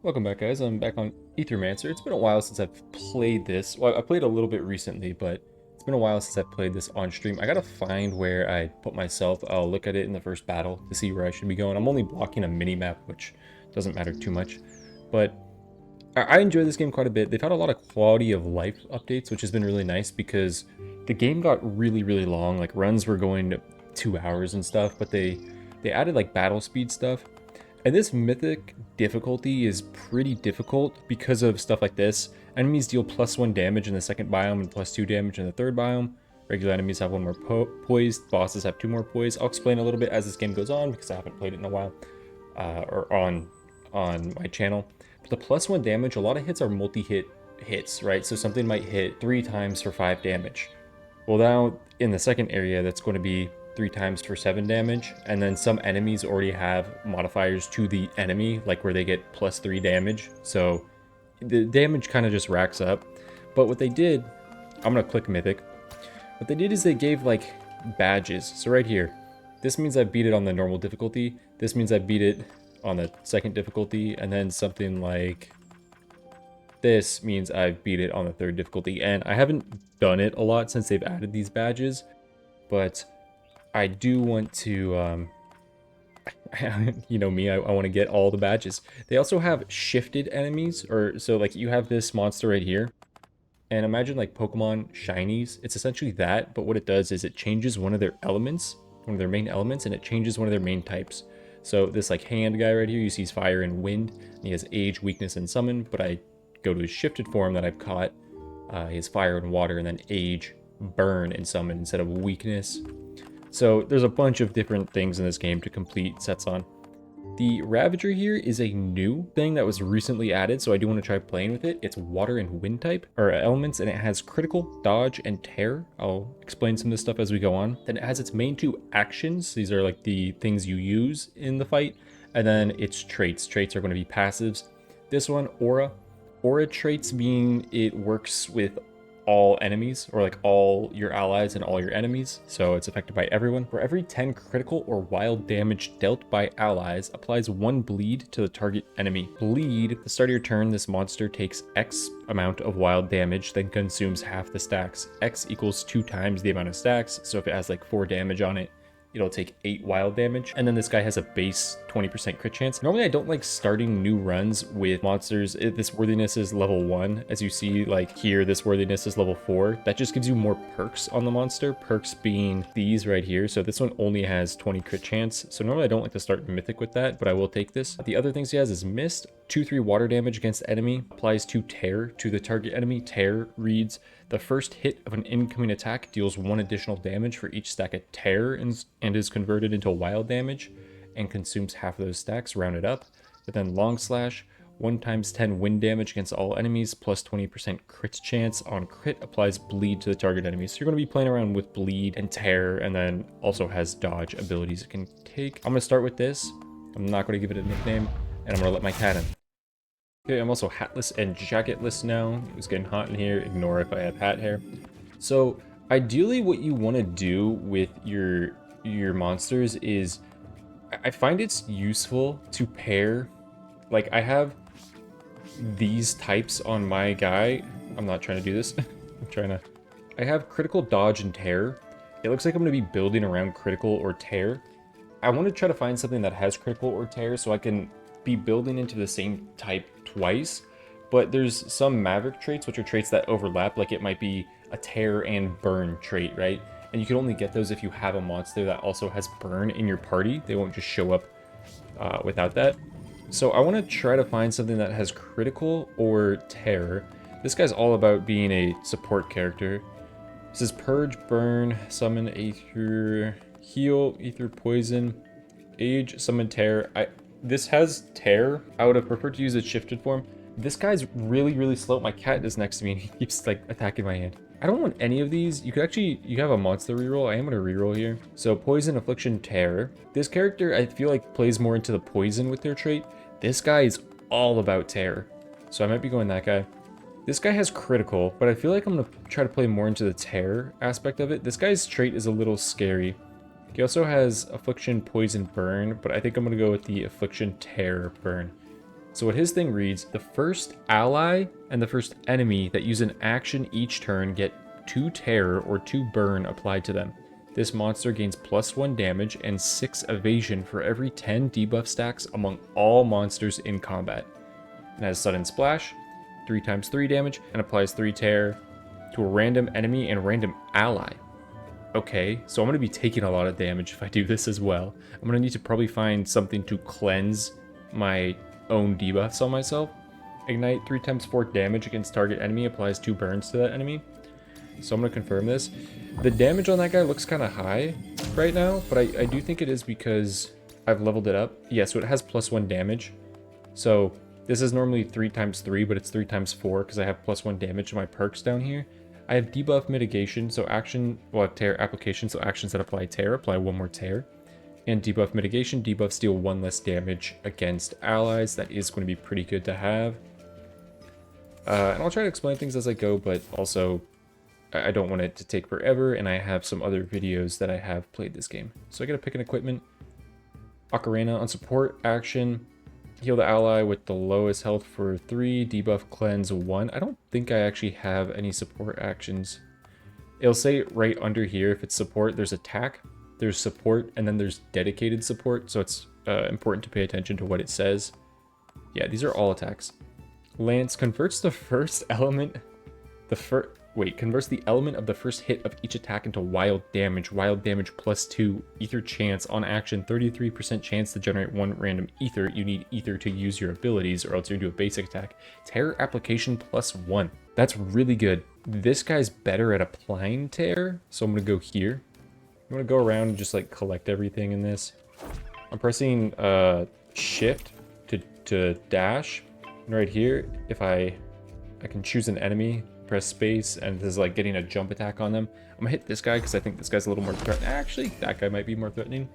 Welcome back, guys. I'm back on Aethermancer. It's been a while since I've played this. Well, I played a little bit recently, but it's been a while since I've played this on stream. I gotta find where I put myself. I'll look at it in the first battle to see where I should be going. I'm only blocking a mini-map, which doesn't matter too much. But I enjoy this game quite a bit. They've had a lot of quality of life updates, which has been really nice because the game got really long. Like, runs were going to 2 hours and stuff, but they added, like, battle speed stuff. And this mythic difficulty is pretty difficult because of stuff like this. Enemies deal +1 damage in the second biome and +2 damage in the third biome. Regular enemies have 1 more poise, bosses have 2 more poise. I'll explain a little bit as this game goes on because I haven't played it in a while, or on my channel. But the +1 damage, a lot of hits are multi-hit hits, right? So something might hit 3 times for 5 damage. Well, now in the second area, that's going to be 3 times for 7 damage, and then some enemies already have modifiers to the enemy, like where they get +3 damage, so the damage kind of just racks up. But what they did, I'm gonna click Mythic, what they did is they gave like badges. So right here, this means I beat it on the normal difficulty, this means I beat it on the second difficulty, and then something like this means I've beat it on the third difficulty. And I haven't done it a lot since they've added these badges, but I do want to, you know me, I want to get all the badges. They also have shifted enemies, or so like you have this monster right here, and imagine like Pokemon Shinies. It's essentially that, but what it does is it changes one of their elements, one of their main elements, and it changes one of their main types. So this like hand guy right here, you see he's fire and wind, and he has age, weakness, and summon, but I go to his shifted form that I've caught, he has fire and water, and then age, burn, and summon instead of weakness. So there's a bunch of different things in this game to complete sets on. The Ravager here is a new thing that was recently added, so I do want to try playing with it. It's water and wind type, or elements, and it has critical, dodge, and tear. I'll explain some of this stuff as we go on. Then it has its main 2 actions. These are like the things you use in the fight. And then its traits. Traits are going to be passives. This one, Aura. Aura traits being it works with all enemies, or like all your allies and all your enemies, so it's affected by everyone. For every 10 critical or wild damage dealt by allies, applies 1 bleed to the target enemy. Bleed, at the start of your turn, this monster takes X amount of wild damage, then consumes half the stacks. X equals 2 times the amount of stacks, so if it has like 4 damage on it, it'll take 8 wild damage. And then this guy has a base 20% crit chance. Normally I don't like starting new runs with monsters. This worthiness is level 1. As you see, like here, this worthiness is level 4. That just gives you more perks on the monster. Perks being these right here. So this one only has 20 crit chance. So normally I don't like to start Mythic with that, but I will take this. The other things he has is Mist. 2-3 water damage against enemy. Applies to Tear to the target enemy. Tear reads, the first hit of an incoming attack deals 1 additional damage for each stack of Tear and is converted into wild damage and consumes half of those stacks, rounded up. But then Long Slash, 1 times 10 wind damage against all enemies, plus 20% crit chance on crit, applies bleed to the target enemy. So you're going to be playing around with bleed and tear, and then also has dodge abilities it can take. I'm going to start with this. I'm not going to give it a nickname, and I'm going to let my cat in. Okay, I'm also hatless and jacketless now. It's getting hot in here. Ignore if I have hat hair. So ideally what you want to do with your monsters is, I find it's useful to pair, like I have these types on my guy. I'm not trying to do this. I have critical, dodge, and tear. It looks like I'm going to be building around critical or tear. I want to try to find something that has critical or tear so I can be building into the same type twice, but there's some Maverick traits, which are traits that overlap, like it might be a tear and burn trait, right? And you can only get those if you have a monster that also has burn in your party. They won't just show up without that. So I want to try to find something that has critical or tear. This guy's all about being a support character. This is Purge, Burn, Summon, Aether, Heal, Aether, Poison, Age, Summon, Tear. This has Tear. I would have preferred to use its shifted form. This guy's really slow. My cat is next to me and he keeps like attacking my hand. I don't want any of these. You have a monster reroll. I am gonna reroll here. So Poison, Affliction, Tear. This character I feel like plays more into the poison with their trait. This guy is all about Tear, so I might be going that guy. This guy has critical, but I feel like I'm gonna try to play more into the Tear aspect of it. This guy's trait is a little scary. He also has Affliction, Poison, Burn, but I think I'm going to go with the Affliction, Tear, Burn. So what his thing reads, the first ally and the first enemy that use an action each turn get 2 terror or 2 burn applied to them. This monster gains +1 damage and 6 evasion for every 10 debuff stacks among all monsters in combat. It has sudden splash, 3 times 3 damage, and applies 3 terror to a random enemy and random ally. Okay, so I'm going to be taking a lot of damage if I do this as well. I'm going to need to probably find something to cleanse my own debuffs on myself. Ignite 3 times 4 damage against target enemy, applies 2 burns to that enemy. So I'm going to confirm this. The damage on that guy looks kind of high right now, but I do think it is because I've leveled it up. Yeah, so it has +1 damage. So this is normally 3 times 3, but it's 3 times 4 because I have +1 damage to my perks down here. I have debuff mitigation, so action, well, tear application, so actions that apply tear, apply 1 more tear. And debuff mitigation, debuffs deal 1 less damage against allies. That is going to be pretty good to have. And I'll try to explain things as I go, but also I don't want it to take forever, and I have some other videos that I have played this game. So I gotta pick an equipment. Ocarina on support action. Heal the ally with the lowest health for 3, debuff cleanse 1. I don't think I actually have any support actions. It'll say right under here, if it's support, there's attack, there's support, and then there's dedicated support, so it's important to pay attention to what it says. Yeah, these are all attacks. Lance converts the first element, converts the element of the first hit of each attack into wild damage. Wild damage +2, ether chance on action, 33% chance to generate 1 random ether. You need ether to use your abilities or else you do a basic attack. Terror application +1. That's really good. This guy's better at applying tear, so I'm gonna go here. I'm gonna go around and just like collect everything in this. I'm pressing shift to dash. And right here, if I can choose an enemy, press space, and this is like getting a jump attack on them. I'm gonna hit this guy because I think this guy's a little more threatening. Actually, that guy might be more threatening.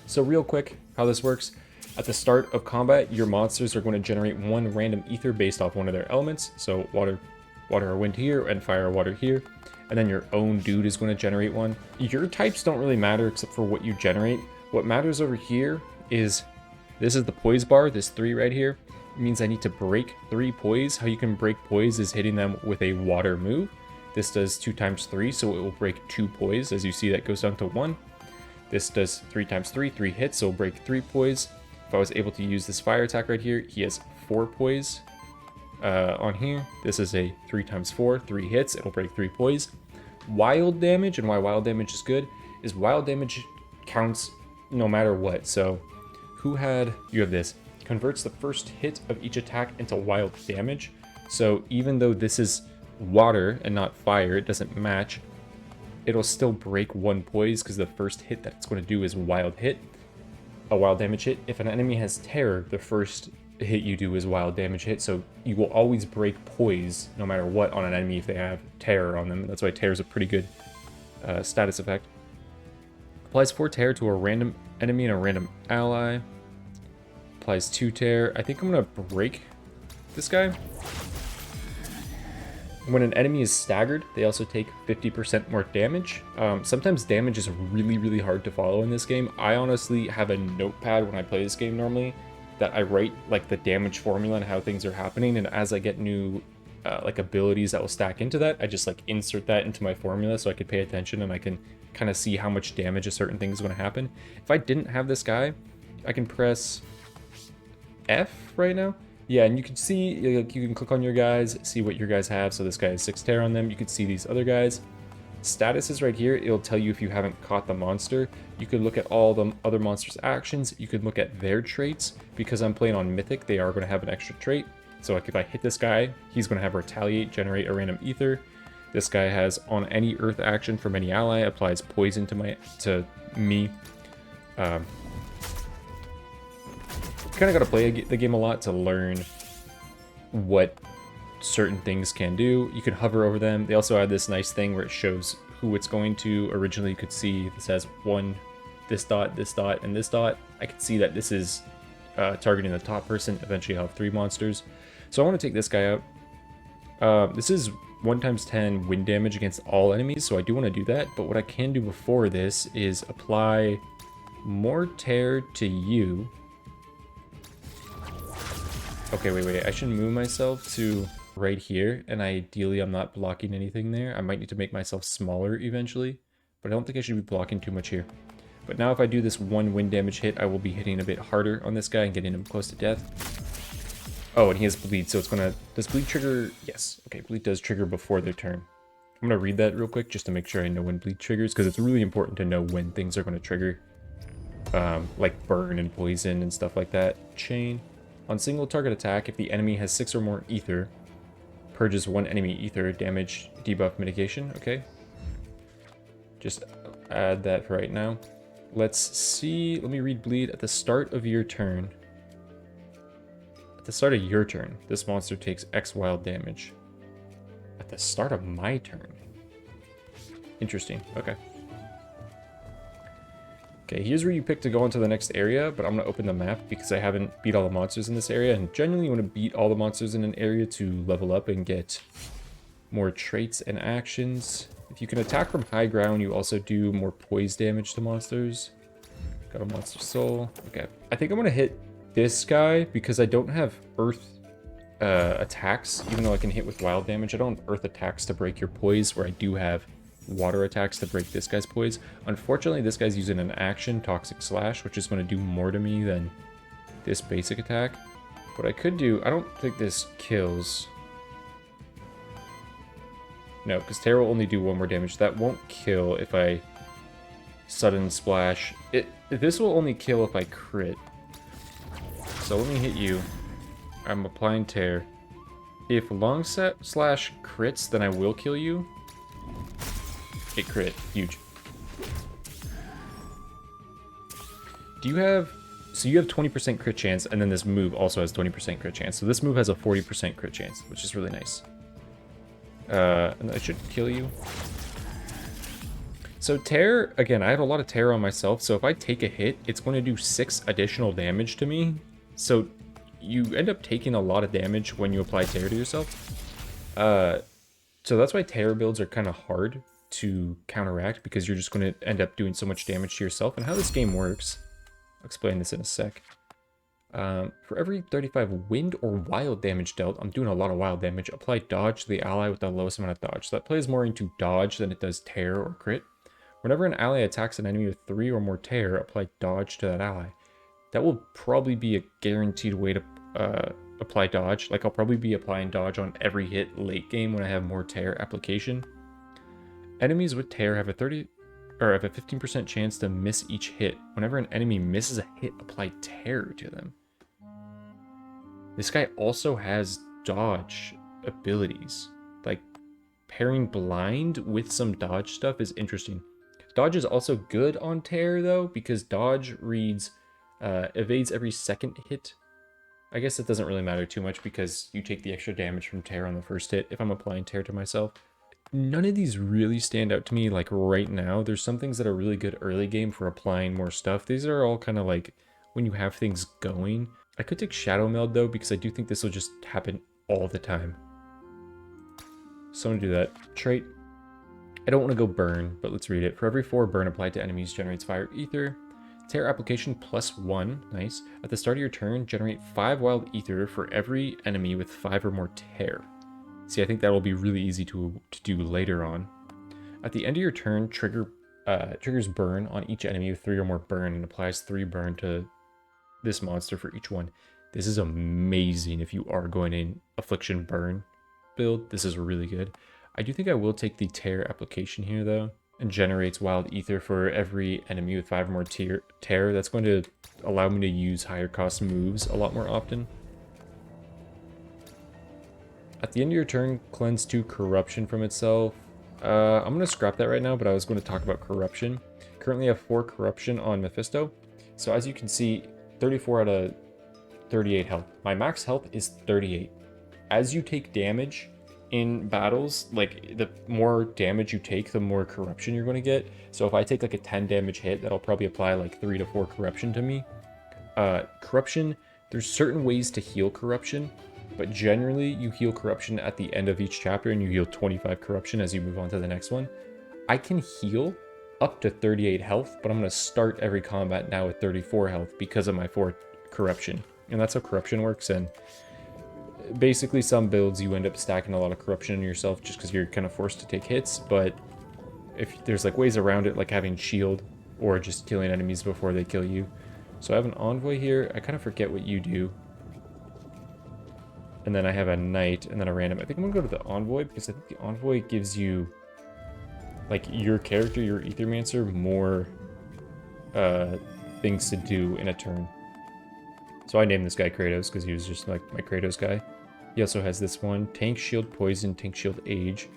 So real quick, how this works. At the start of combat, your monsters are going to generate 1 random ether based off one of their elements. So water or wind here, and fire or water here. And then your own dude is going to generate 1. Your types don't really matter except for what you generate. What matters over here is, this is the poise bar, this 3 right here. It means I need to break 3 poise. How you can break poise is hitting them with a water move. This does 2 times 3, so it will break 2 poise. As you see, that goes down to 1. This does 3 times 3, 3 hits, so it'll break 3 poise. If I was able to use this fire attack right here, he has 4 poise on here. This is a 3 times 4, 3 hits, it'll break 3 poise. Wild damage, and why wild damage is good, is wild damage counts no matter what. So you have this. Converts the first hit of each attack into wild damage. So even though this is water and not fire, it doesn't match, it'll still break 1 poise because the first hit that it's going to do is wild damage hit. If an enemy has terror, the first hit you do is wild damage hit, so you will always break poise no matter what on an enemy if they have terror on them. That's why terror is a pretty good status effect. Applies 4 terror to a random enemy and a random ally. Applies 2 tear. I think I'm gonna break this guy. When an enemy is staggered, they also take 50% more damage. Sometimes damage is really, really hard to follow in this game. I honestly have a notepad when I play this game normally that I write like the damage formula and how things are happening, and as I get new like abilities that will stack into that, I just like insert that into my formula so I can pay attention and I can kind of see how much damage a certain thing is going to happen. If I didn't have this guy, I can press F right now. Yeah, and you can see, like, you can click on your guys, see what your guys have. So this guy has 6 tear on them. You can see these other guys. Status is right here. It'll tell you if you haven't caught the monster. You could look at all the other monsters' actions. You could look at their traits. Because I'm playing on Mythic, they are going to have an extra trait. So like if I hit this guy, he's going to have Retaliate, generate a random ether. This guy has on any earth action from any ally, applies poison to me. Kind of got to play the game a lot to learn what certain things can do. You can hover over them. They also have this nice thing where it shows who it's going to. Originally you could see this has this dot, and this dot. I could see that this is targeting the top person. Eventually I'll have 3 monsters. So I want to take this guy out. This is 1 times 10 wind damage against all enemies, so I do want to do that. But what I can do before this is apply more tear to you. Okay, wait. I should move myself to right here, and ideally I'm not blocking anything there. I might need to make myself smaller eventually, but I don't think I should be blocking too much here. But now if I do this 1 wind damage hit, I will be hitting a bit harder on this guy and getting him close to death. Oh, and he has bleed, so it's gonna... Does bleed trigger? Yes. Okay, bleed does trigger before their turn. I'm gonna read that real quick just to make sure I know when bleed triggers, because it's really important to know when things are gonna trigger. Like burn and poison and stuff like that. Chain. On single target attack, if the enemy has 6 or more ether, purges 1 enemy ether, damage, debuff, mitigation. Okay. Just add that for right now. Let's see. Let me read bleed. At the start of your turn. At the start of your turn, this monster takes X wild damage. At the start of my turn. Interesting. Okay. Okay, here's where you pick to go into the next area, but I'm going to open the map because I haven't beat all the monsters in this area, and generally you want to beat all the monsters in an area to level up and get more traits and actions. If you can attack from high ground, you also do more poise damage to monsters. Got a monster soul. Okay, I think I'm going to hit this guy because I don't have earth attacks, even though I can hit with wild damage. I don't have earth attacks to break your poise, where I do have water attacks to break this guy's poise. Unfortunately, this guy's using an action, Toxic Slash, which is going to do more to me than this basic attack. What I could do, I don't think this kills. No, because Terra will only do 1 more damage. That won't kill if I sudden splash. This will only kill if I crit. So let me hit you. I'm applying Tear. If long slash crits, then I will kill you. It crit. Huge. Do you have... So you have 20% crit chance, and then this move also has 20% crit chance. So this move has a 40% crit chance, which is really nice. And I should kill you. So Tear, again, I have a lot of Tear on myself, so if I take a hit, it's going to do 6 additional damage to me. So you end up taking a lot of damage when you apply Tear to yourself. So that's why Tear builds are kind of hard to counteract, because you're just going to end up doing so much damage to yourself. And how this game works, I'll explain this in a sec. For every 35 wind or wild damage dealt, I'm doing a lot of wild damage, apply dodge to the ally with the lowest amount of dodge. So that plays more into dodge than it does Tear or crit. Whenever an ally attacks an enemy with 3 or more Tear, apply dodge to that ally. That will probably be a guaranteed way to apply dodge. Like, I'll probably be applying dodge on every hit late game when I have more Tear application. Enemies with Tear have a 15% chance to miss each hit. Whenever an enemy misses a hit, apply Tear to them. This guy also has dodge abilities. Like, pairing blind with some dodge stuff is interesting. Dodge is also good on Tear, though, because dodge reads evades every second hit. I guess it doesn't really matter too much because you take the extra damage from Tear on the first hit if I'm applying Tear to myself. None of these really stand out to me like right now. There's some things that are really good early game for applying more stuff. These are all kind of like when you have things going. I could take Shadow Meld though, because I do think this will just happen all the time. So I'm gonna do that. Trait. I don't want to go burn, but let's read it. For every 4 burn applied to enemies generates fire ether. Tear application +1, nice. At the start of your turn, generate 5 wild ether for every enemy with 5 or more Tear. See, I think that will be really easy to do later on. At the end of your turn, triggers burn on each enemy with 3 or more burn and applies 3 burn to this monster for each one. This is amazing if you are going in Affliction Burn build. This is really good. I do think I will take the Tear application here though, and generates wild ether for every enemy with 5 or more Tear. That's going to allow me to use higher cost moves a lot more often. At the end of your turn, cleanse 2 corruption from itself. I'm going to scrap that right now, but I was going to talk about corruption. Currently I have 4 corruption on Mephisto. So as you can see, 34 out of 38 health. My max health is 38. As you take damage in battles, like the more damage you take, the more corruption you're going to get. So if I take like a 10 damage hit, that'll probably apply like 3 to 4 corruption to me. Corruption, there's certain ways to heal corruption, but generally you heal corruption at the end of each chapter and you heal 25 corruption as you move on to the next one. I can heal up to 38 health, but I'm going to start every combat now with 34 health because of my 4 corruption. And that's how corruption works, and basically some builds you end up stacking a lot of corruption in yourself just because you're kind of forced to take hits, but if there's like ways around it, like having shield or just killing enemies before they kill you. So I have an envoy here. I kind of forget what you do. And then I have a knight and then a random. I think I'm gonna go to the envoy because I think the envoy gives you, like, your character, your Aethermancer, more things to do in a turn. So I named this guy Kratos because he was just like my Kratos guy. He also has this one: tank, shield, poison, tank, shield, age.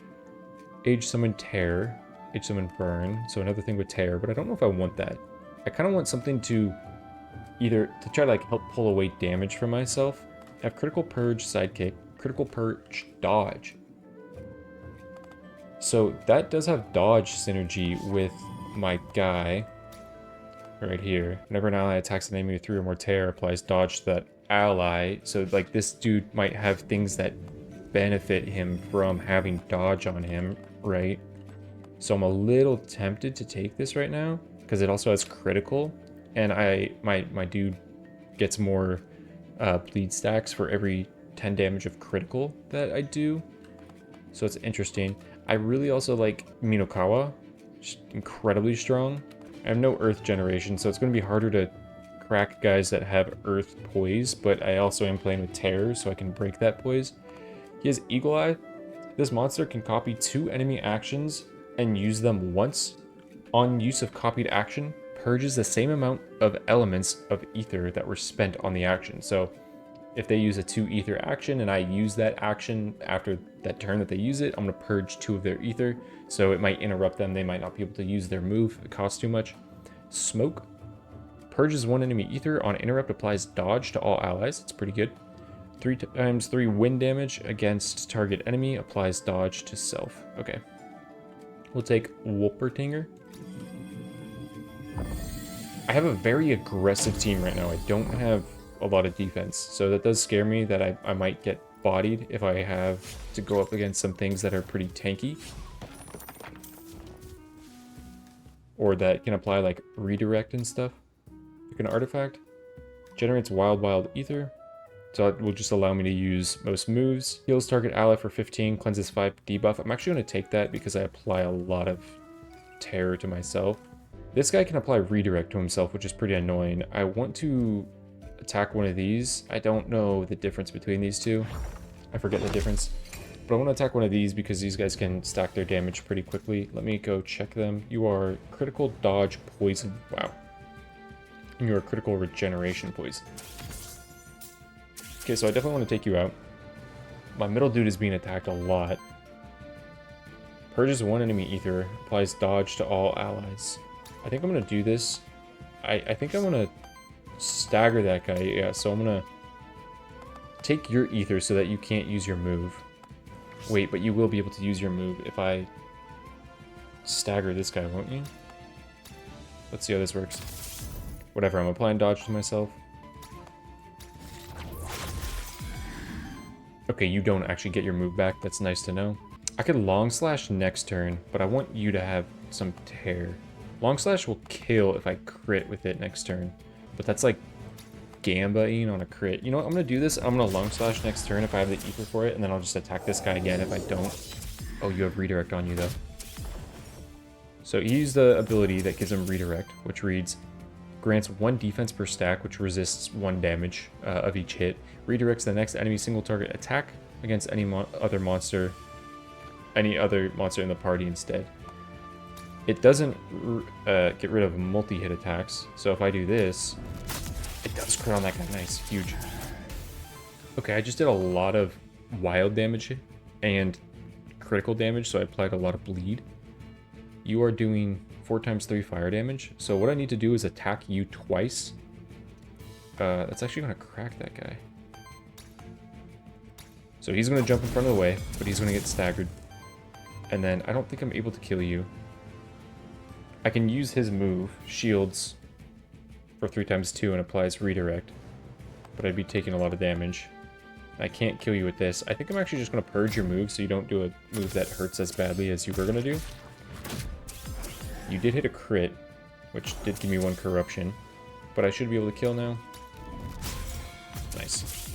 Age, summon, tear. Age, summon, burn. So another thing with tear, but I don't know if I want that. I kind of want something to either to try to like help pull away damage from myself. I have critical purge, sidekick, critical purge, dodge. So that does have dodge synergy with my guy right here. Whenever an ally attacks an enemy with 3 or more tear, applies dodge to that ally. So like this dude might have things that benefit him from having dodge on him, right? So I'm a little tempted to take this right now because it also has critical, and my dude gets more bleed stacks for every 10 damage of critical that I do. So it's interesting. I really also like Minokawa, just incredibly strong. I have no earth generation, so it's going to be harder to crack guys that have earth poise, but I also am playing with terror, so I can break that poise. He has Eagle Eye. This monster can copy 2 enemy actions and use them once. On use of copied action, purges the same amount of elements of ether that were spent on the action. So if they use a 2 ether action and I use that action after that turn that they use it, I'm going to purge 2 of their ether. So it might interrupt them. They might not be able to use their move. It costs too much. Smoke. Purges 1 enemy ether. On interrupt, applies dodge to all allies. It's pretty good. 3 times 3 wind damage against target enemy. Applies dodge to self. Okay. We'll take Wolpertinger. I have a very aggressive team right now. I don't have a lot of defense, so that does scare me that I might get bodied if I have to go up against some things that are pretty tanky, or that can apply like redirect and stuff. Like an artifact generates wild ether, so it will just allow me to use most moves. Heals target ally for 15, cleanses 5 debuff. I'm actually going to take that because I apply a lot of terror to myself. This guy can apply redirect to himself, which is pretty annoying. I want to attack one of these. I don't know the difference between these two. I forget the difference. But I want to attack one of these because these guys can stack their damage pretty quickly. Let me go check them. You are critical dodge poison. Wow. And you are critical regeneration poison. Okay, so I definitely want to take you out. My middle dude is being attacked a lot. Purges 1 enemy ether. Applies dodge to all allies. I think I'm going to do this. I think I'm going to stagger that guy. Yeah, so I'm going to take your ether so that you can't use your move. Wait, but you will be able to use your move if I stagger this guy, won't you? Let's see how this works. Whatever, I'm applying dodge to myself. Okay, you don't actually get your move back. That's nice to know. I could long slash next turn, but I want you to have some tear. Long slash will kill if I crit with it next turn, but that's like Gambaing on a crit. You know what, I'm going to do this. I'm going to long slash next turn if I have the ether for it, and then I'll just attack this guy again if I don't. Oh, you have redirect on you though. So he used the ability that gives him redirect, which reads, grants 1 defense per stack, which resists 1 damage of each hit. Redirects the next enemy single target attack against any other monster in the party instead. It doesn't get rid of multi-hit attacks, so if I do this, it does crit on that guy. Nice, huge. Okay, I just did a lot of wild damage and critical damage, so I applied a lot of bleed. You are doing 4 times 3 fire damage, so what I need to do is attack you twice. That's actually going to crack that guy. So he's going to jump in front of the way, but he's going to get staggered. And then I don't think I'm able to kill you. I can use his move, shields, for 3 times 2 and applies redirect. But I'd be taking a lot of damage. I can't kill you with this. I think I'm actually just going to purge your move so you don't do a move that hurts as badly as you were going to do. You did hit a crit, which did give me 1 corruption. But I should be able to kill now. Nice.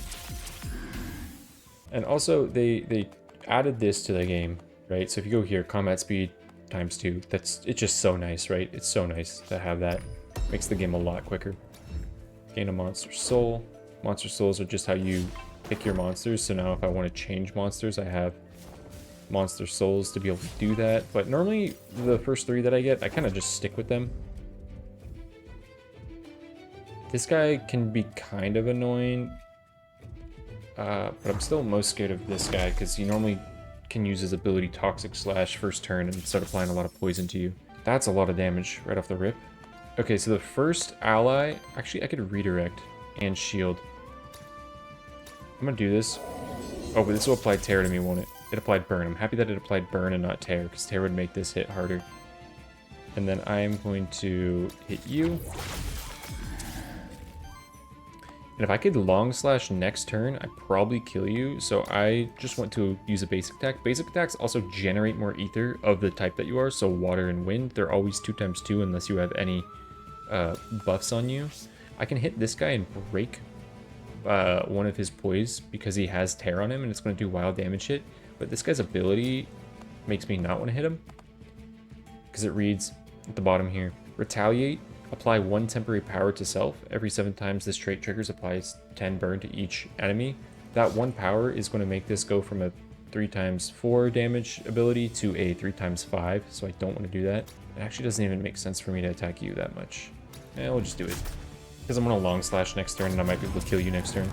And also, they added this to the game, right? So if you go here, combat speed ×2, it's just so nice, right? It's so nice to have that. Makes the game a lot quicker. Gain a monster soul. Monster souls are just how you pick your monsters. So now if I want to change monsters, I have monster souls to be able to do that. But normally the first 3 that I get, I kind of just stick with them. This guy can be kind of annoying, but I'm still most scared of this guy because he normally can use his ability Toxic Slash first turn and start applying a lot of poison to you. That's a lot of damage right off the rip. Okay, so the first ally, actually I could redirect and shield. I'm gonna do this. Oh, but this will apply Tear to me, won't it? It applied Burn. I'm happy that it applied Burn and not Tear, because Tear would make this hit harder. And then I am going to hit you. And if I could long slash next turn, I'd probably kill you. So I just want to use a basic attack. Basic attacks also generate more ether of the type that you are. So water and wind, they're always 2×2 unless you have any buffs on you. I can hit this guy and break one of his poise because he has Tear on him and it's going to do wild damage hit. But this guy's ability makes me not want to hit him because it reads at the bottom here, retaliate. Apply 1 temporary power to self. Every 7 times this trait triggers, applies 10 burn to each enemy. That 1 power is going to make this go from a 3×4 damage ability to a 3×5, so I don't want to do that. It actually doesn't even make sense for me to attack you that much. We'll just do it. Because I'm going to long slash next turn and I might be able to kill you next turn.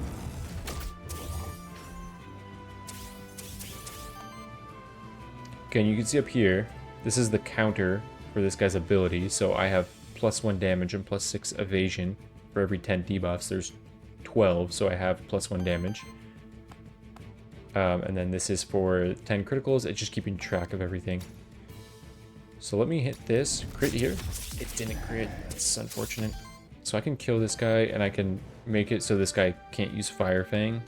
Okay, and you can see up here, this is the counter for this guy's ability, so I have +1 damage and +6 evasion. For every 10 debuffs, there's 12, so I have +1 damage. And then this is for 10 criticals. It's just keeping track of everything. So let me hit this. Crit here. It didn't crit. That's unfortunate. So I can kill this guy, and I can make it so this guy can't use Fire Fang.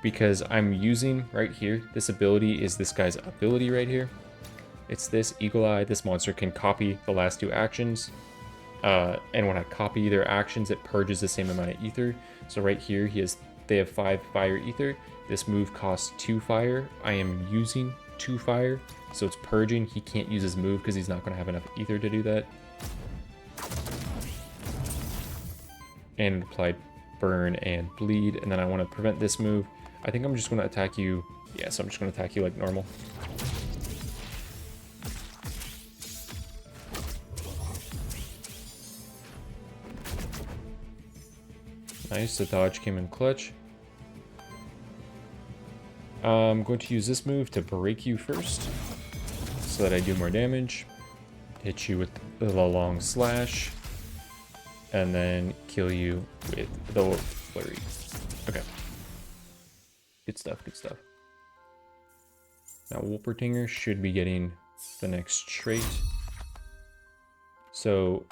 Because I'm using, right here, this ability is this guy's ability right here. It's this Eagle Eye. This monster can copy the last 2 actions. And when I copy their actions, it purges the same amount of ether. So right here, they have 5 fire ether. This move costs 2 fire. I am using 2 fire. So it's purging. He can't use his move because he's not going to have enough ether to do that. And it applied burn and bleed. And then I want to prevent this move. I think I'm just going to attack you. Yeah, so I'm just going to attack you like normal. Nice, the dodge came in clutch. I'm going to use this move to break you first, so that I do more damage. Hit you with the long slash, and then kill you with the flurry. Okay. Good stuff, good stuff. Now Wolpertinger should be getting the next trait. So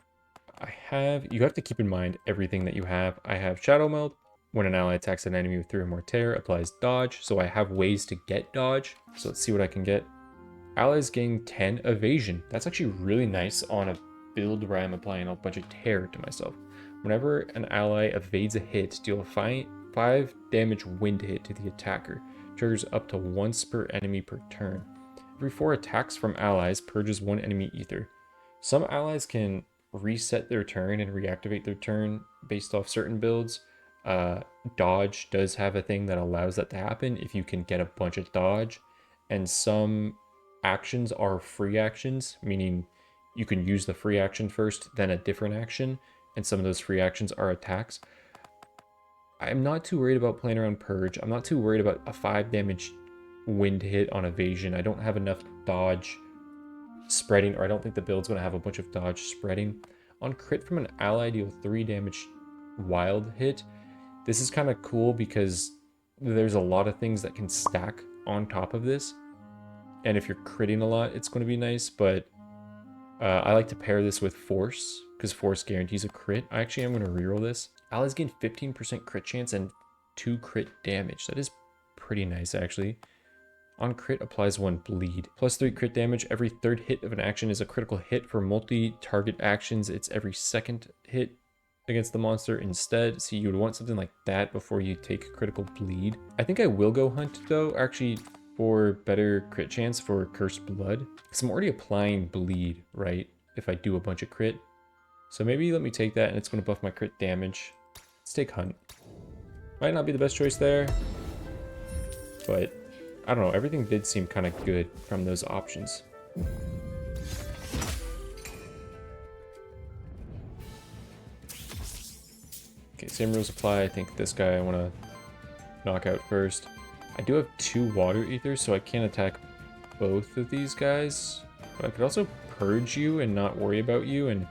you have to keep in mind everything that you have. I have Shadow Meld. When an ally attacks an enemy with 3 or more Tear, applies dodge. So I have ways to get dodge. So let's see what I can get. Allies gain 10 evasion. That's actually really nice on a build where I'm applying a bunch of Tear to myself. Whenever an ally evades a hit, deal a 5 damage wind hit to the attacker. Triggers up to once per enemy per turn. Every 4 attacks from allies purges 1 enemy ether. Some allies can reset their turn and reactivate their turn based off certain builds. Dodge does have a thing that allows that to happen if you can get a bunch of dodge, and some actions are free actions, meaning you can use the free action first, then a different action, and some of those free actions are attacks. I'm not too worried about playing around Purge. I'm not too worried about a 5 damage wind hit on evasion. I don't have enough dodge spreading, or I don't think the build's going to have a bunch of dodge spreading. On crit from an ally, deal 3 damage wild hit. This is kind of cool because there's a lot of things that can stack on top of this. And if you're critting a lot, it's going to be nice, but I like to pair this with Force, because Force guarantees a crit. I actually am going to reroll this. Allies gain 15% crit chance and 2 crit damage. That is pretty nice, actually. On crit, applies 1 bleed. +3 crit damage. Every 3rd hit of an action is a critical hit. For multi-target actions, it's every 2nd hit against the monster instead. So you would want something like that before you take critical bleed. I think I will go hunt though, actually, for better crit chance for Cursed Blood. Because I'm already applying bleed, right? If I do a bunch of crit. So maybe let me take that and it's going to buff my crit damage. Let's take hunt. Might not be the best choice there, but I don't know. Everything did seem kind of good from those options. Okay, same rules apply. I think this guy I want to knock out first. I do have 2 water ethers, so I can't attack both of these guys. But I could also purge you and not worry about you and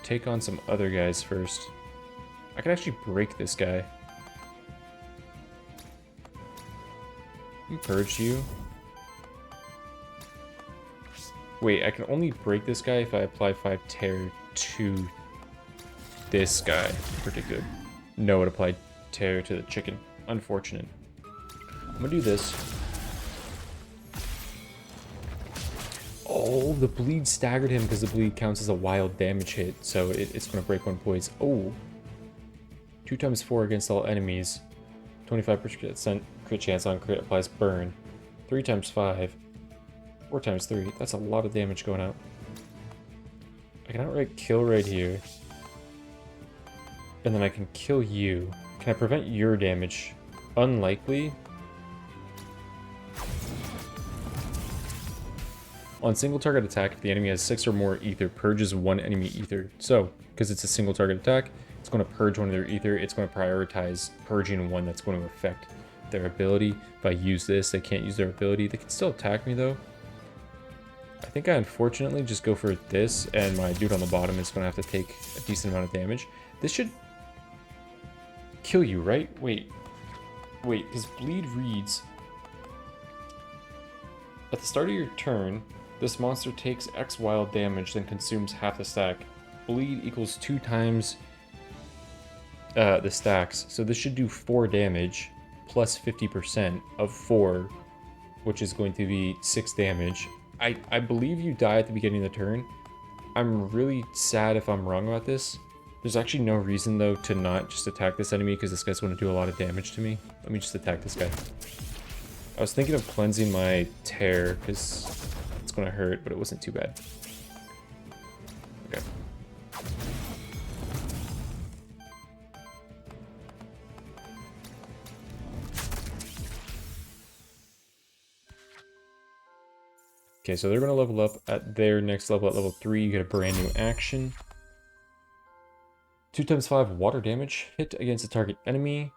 take on some other guys first. I could actually break this guy. Purge you. Wait, I can only break this guy if I apply 5 tear to this guy in particular. No, it applied tear to the chicken. Unfortunate. I'm gonna do this. Oh, the bleed staggered him because the bleed counts as a wild damage hit, so it's gonna break 1 poise. Oh. 2 times 4 against all enemies. 25% crit chance on crit applies burn. 3 times 5. 4 times 3. That's a lot of damage going out. I can outright kill right here. And then I can kill you. Can I prevent your damage? Unlikely. On single target attack, if the enemy has 6 or more ether, purges 1 enemy ether. So, because it's a single target attack, it's going to purge 1 of their ether. It's going to prioritize purging 1 that's going to affect their ability. If I use this, they can't use their ability. They can still attack me though. I think I unfortunately just go for this, and my dude on the bottom is going to have to take a decent amount of damage. This should kill you, right? Wait, because bleed reads, at the start of your turn, this monster takes X wild damage, then consumes half the stack. Bleed equals 2 times the stacks, so this should do 4 damage, plus 50% of 4, which is going to be 6 damage. I believe you die at the beginning of the turn. I'm really sad if I'm wrong about this. There's actually no reason, though, to not just attack this enemy, because this guy's going to do a lot of damage to me. Let me just attack this guy. I was thinking of cleansing my tear, because it's going to hurt, but it wasn't too bad. Okay. Okay, so they're going to level up at their next level. At level 3, you get a brand new action. 2 times 5 water damage. Hit against a target enemy.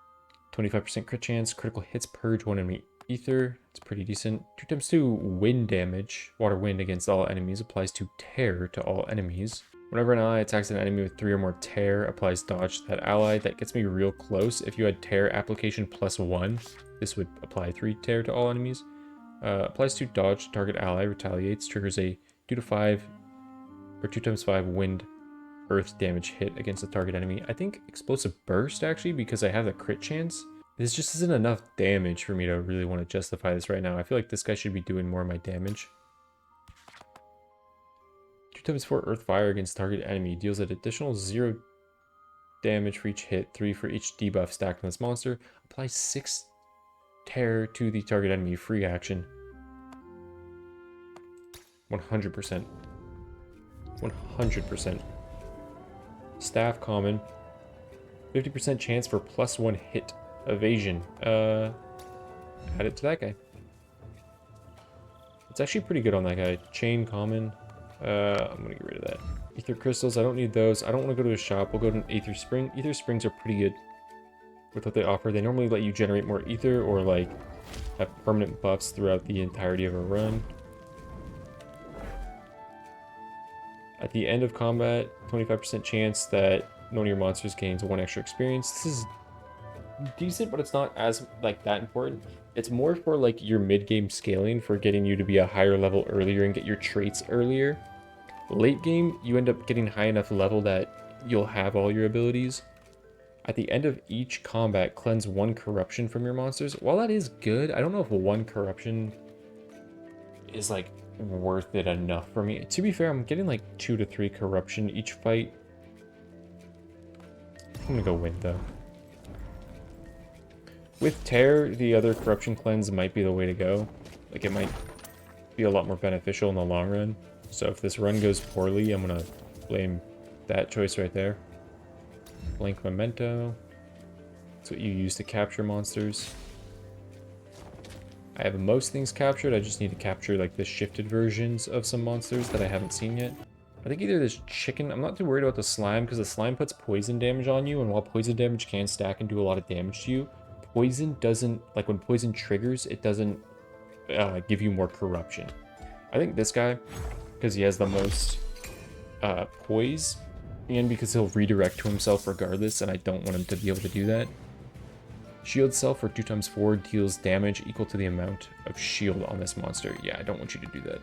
25% crit chance. Critical hits purge 1 enemy ether. It's pretty decent. 2 times 2 wind damage. Water wind against all enemies. Applies to tear to all enemies. Whenever an ally attacks an enemy with 3 or more tear, applies dodge to that ally. That gets me real close. If you had tear application plus 1, this would apply 3 tear to all enemies. Applies to dodge to target ally. Retaliates. Triggers a 2 to 5 or 2 times 5 wind earth damage hit against the target enemy. I think explosive burst, actually, because I have the crit chance. This just isn't enough damage for me to really want to justify this right now. I feel like this guy should be doing more of my damage. 2 times 4 earth fire against target enemy. Deals an additional 0 damage for each hit, 3 for each debuff stacked on this monster. Applies 6 tear to the target enemy. Free action. 100%. 100%. Staff common. 50% chance for plus 1 hit. Evasion. Add it to that guy. It's actually pretty good on that guy. Chain common. I'm gonna get rid of that. Ether crystals, I don't need those. I don't want to go to a shop. We'll go to an Aether Spring. Aether Springs are pretty good with what they offer. They normally let you generate more ether or like have permanent buffs throughout the entirety of a run. At the end of combat, 25% chance that one of your monsters gains 1 extra experience. This is decent, but it's not as like that important. It's more for like your mid-game scaling, for getting you to be a higher level earlier and get your traits earlier. Late game, you end up getting high enough level that you'll have all your abilities. At the end of each combat, cleanse 1 corruption from your monsters. While that is good, I don't know if 1 corruption is like worth it enough for me. To be fair, I'm getting like 2 to 3 corruption each fight. I'm gonna go Wind, though. With Tear, the other Corruption Cleanse might be the way to go. Like, it might be a lot more beneficial in the long run. So if this run goes poorly, I'm gonna blame that choice right there. Blank Memento. That's what you use to capture monsters. I have most things captured, I just need to capture like the shifted versions of some monsters that I haven't seen yet. I think either this chicken, I'm not too worried about the slime because the slime puts poison damage on you, and while poison damage can stack and do a lot of damage to you, poison doesn't, like when poison triggers, it doesn't give you more corruption. I think this guy, because he has the most poise, and because he'll redirect to himself regardless, and I don't want him to be able to do that. Shield self for 2x4 deals damage equal to the amount of shield on this monster. Yeah, I don't want you to do that.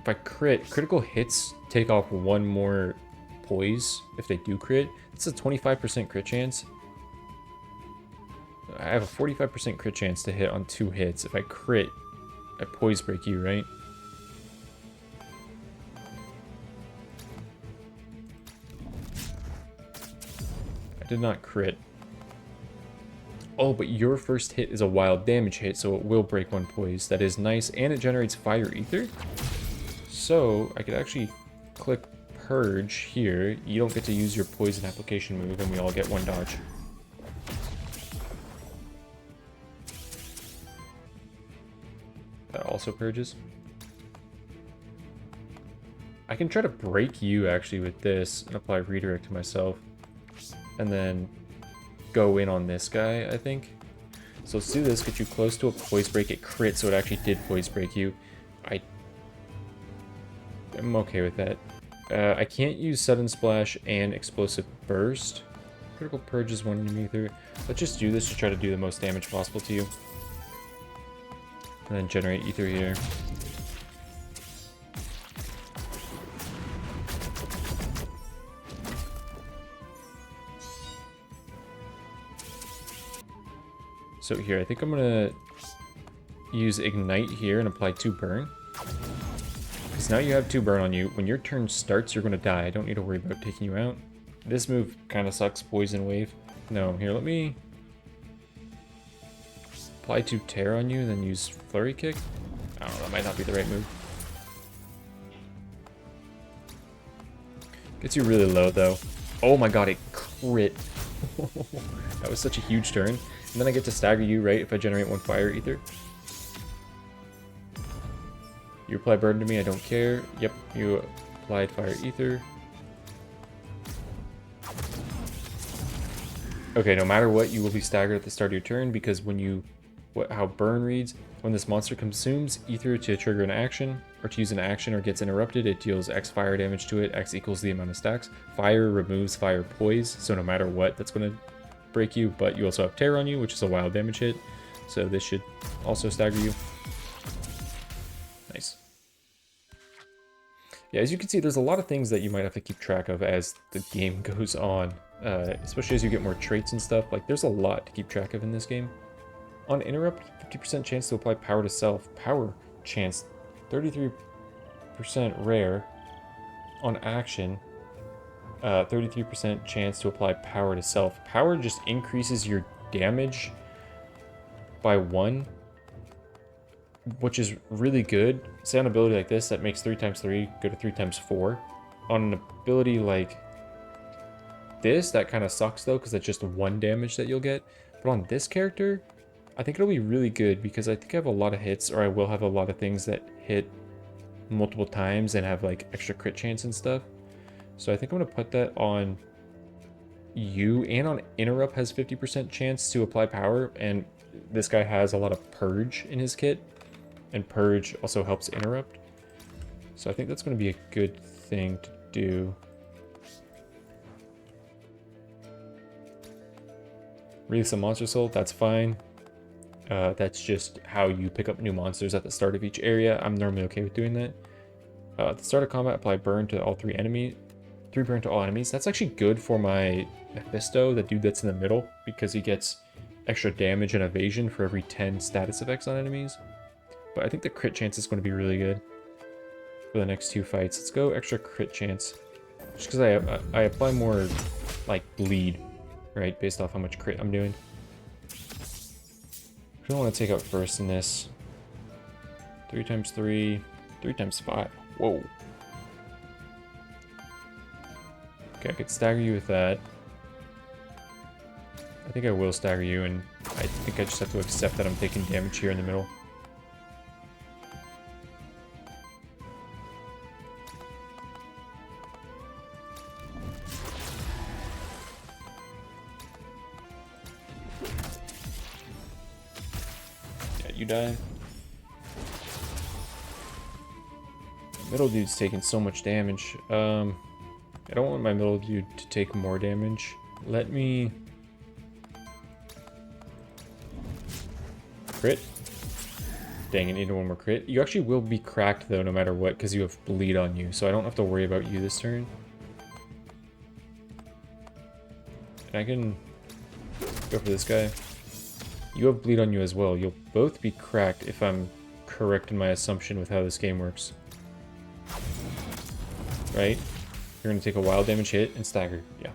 If I crit, critical hits take off one more poise if they do crit. It's a 25% crit chance. I have a 45% crit chance to hit on 2 hits. If I crit, I poise break you, right? I did not crit. Oh, but your first hit is a wild damage hit, so it will break 1 poise. That is nice, and it generates fire ether. So I could actually click Purge here. You don't get to use your poison application move, and we all get 1 dodge. That also purges. I can try to break you actually with this and apply redirect to myself. And then go in on this guy, I think. So let's do this, get you close to a poise break, it crit, so it actually did poise break you. I'm okay with that. I can't use Sudden Splash and Explosive Burst. Critical Purge is 1 enemy ether. Let's just do this to try to do the most damage possible to you. And then generate ether here. So here, I think I'm gonna use Ignite here and apply 2 burn. Because now you have 2 burn on you. When your turn starts, you're gonna die. I don't need to worry about taking you out. This move kind of sucks, Poison Wave. No, here, let me apply 2 Tear on you, then use Flurry Kick. I don't know, that might not be the right move. Gets you really low, though. Oh my god, it crit. That was such a huge turn. And then I get to stagger you, right, if I generate 1 fire ether. You apply burn to me, I don't care. Yep, you applied fire ether. Okay, no matter what, you will be staggered at the start of your turn because when you, how burn reads, when this monster consumes ether to trigger an action, or to use an action or gets interrupted, it deals X fire damage to it, X equals the amount of stacks. Fire removes fire poise, so no matter what, that's going to break you, but you also have Tear on you, which is a wild damage hit, so this should also stagger you. Nice. Yeah, as you can see, there's a lot of things that you might have to keep track of as the game goes on, especially as you get more traits and stuff. Like, there's a lot to keep track of in this game. On interrupt, 50% chance to apply power to self. Power chance, 33% rare. On action, 33% chance to apply power to self. Power just increases your damage by 1, which is really good. Say on an ability like this that makes 3 times 3 go to 3 times 4. On an ability like this, that kind of sucks though, because that's just 1 damage that you'll get. But on this character, I think it'll be really good because I think I have a lot of hits, or I will have a lot of things that hit multiple times and have like extra crit chance and stuff. So I think I'm going to put that on you, and on interrupt has 50% chance to apply power, and this guy has a lot of purge in his kit, and purge also helps interrupt. So I think that's going to be a good thing to do. Release a monster soul, that's fine. That's just how you pick up new monsters at the start of each area. I'm normally okay with doing that. At the start of combat, apply burn to all 3 enemies. 3 burn to all enemies. That's actually good for my Mephisto, the dude that's in the middle, because he gets extra damage and evasion for every 10 status effects on enemies. But I think the crit chance is going to be really good for the next 2 fights. Let's go extra crit chance. Just because I apply more, like, bleed, right? Based off how much crit I'm doing. I don't want to take out first in this. 3 times 3, 3 times 5. Whoa. Okay, I could stagger you with that. I think I will stagger you, and I think I just have to accept that I'm taking damage here in the middle. Yeah, you die. Middle dude's taking so much damage. I don't want my middle dude to take more damage. Let me... Crit? Dang, I need one more crit. You actually will be cracked though, no matter what, because you have bleed on you, so I don't have to worry about you this turn. And I can go for this guy. You have bleed on you as well. You'll both be cracked if I'm correct in my assumption with how this game works. Right? You're gonna take a wild damage hit and stagger. Yeah.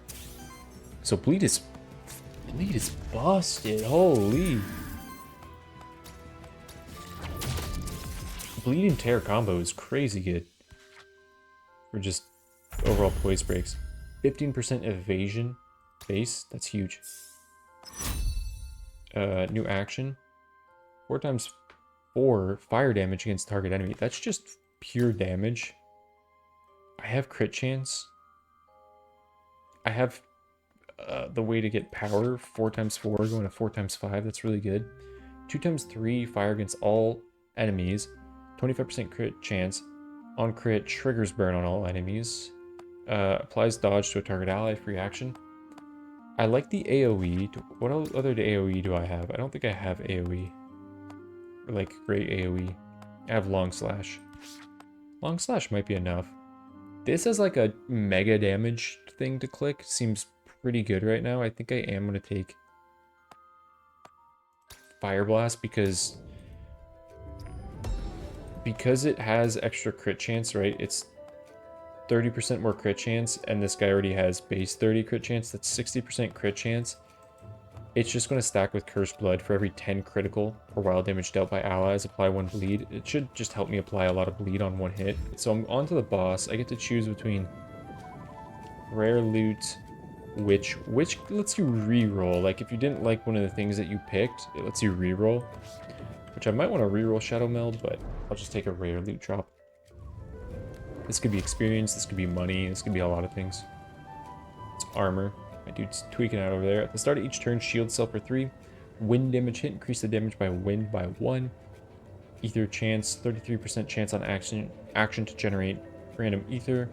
So bleed is busted. Holy. Bleed and tear combo is crazy good. For just overall poise breaks. 15% evasion base. That's huge. New action. 4 times 4 fire damage against target enemy. That's just pure damage. I have crit chance. I have the way to get power. 4 times 4 going to 4 times 5. That's really good. 2 times 3 fire against all enemies. 25% crit chance. On crit, triggers burn on all enemies. Applies dodge to a target ally. Free action. I like the AoE. What other AoE do I have? I don't think I have AoE. Or like great AoE. I have long slash. Long slash might be enough. This is like a mega damage thing to click. Seems pretty good right now. I think I am going to take Fire Blast because it has extra crit chance, right? It's 30% more crit chance, and this guy already has base 30 crit chance. That's 60% crit chance. It's just going to stack with Cursed Blood for every 10 critical or wild damage dealt by allies. Apply 1 bleed. It should just help me apply a lot of bleed on 1 hit. So I'm on to the boss. I get to choose between rare loot, which lets you reroll. Like if you didn't like one of the things that you picked, it lets you reroll. Which I might want to reroll Shadow Meld, but I'll just take a rare loot drop. This could be experience, this could be money, this could be a lot of things. It's armor. My dude's tweaking out over there. At the start of each turn, shield cell for 3. Wind damage hit, increase the damage by wind by 1. Ether chance, 33% chance on action to generate random ether.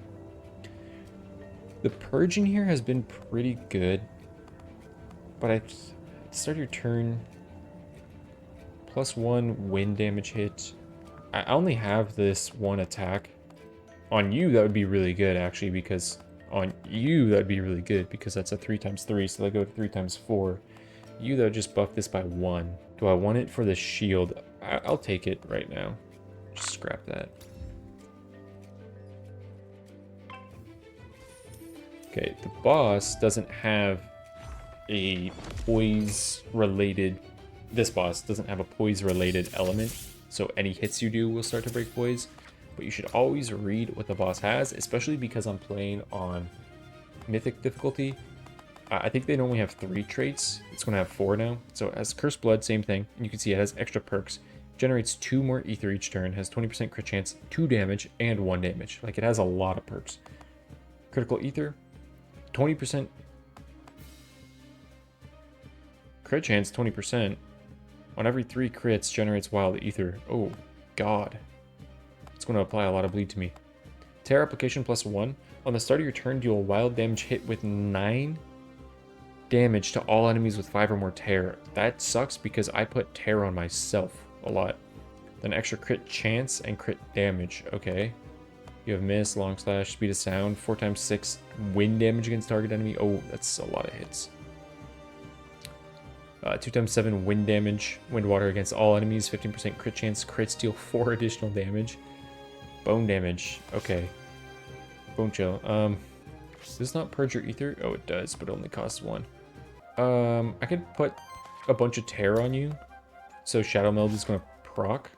The purging here has been pretty good. But at the start of your turn, +1 wind damage hit. I only have this 1 attack. On you, that would be really good, actually, because... On you, that would be really good, because that's a 3 times 3, so they go to 3 times 4. You, though, just buff this by 1. Do I want it for the shield? I'll take it right now. Just scrap that. Okay, the boss doesn't have a poise-related... This boss doesn't have a poise-related element, so any hits you do will start to break poise. But you should always read what the boss has, especially because I'm playing on Mythic difficulty. I think they only have 3 traits. It's going to have 4 now. So as Cursed Blood, same thing. And you can see it has extra perks. Generates 2 more ether each turn. Has 20% crit chance, 2 damage, and 1 damage. Like, it has a lot of perks. Critical ether, 20% crit chance, 20%. On every 3 crits, generates wild ether. Oh, God. It's going to apply a lot of bleed to me. Tear application +1. On the start of your turn, deal a wild damage hit with 9 damage to all enemies with 5 or more tear. That sucks because I put tear on myself a lot. Then extra crit chance and crit damage. Okay. You have miss, long slash, speed of sound, 4 times 6 wind damage against target enemy. Oh, that's a lot of hits. 2 times 7 wind damage, wind water against all enemies, 15% crit chance, crits deal 4 additional damage. Bone damage. Okay. Bone chill. Does this not purge your ether? Oh, it does, but it only costs 1. I could put a bunch of tear on you, so Shadow Meld is gonna proc.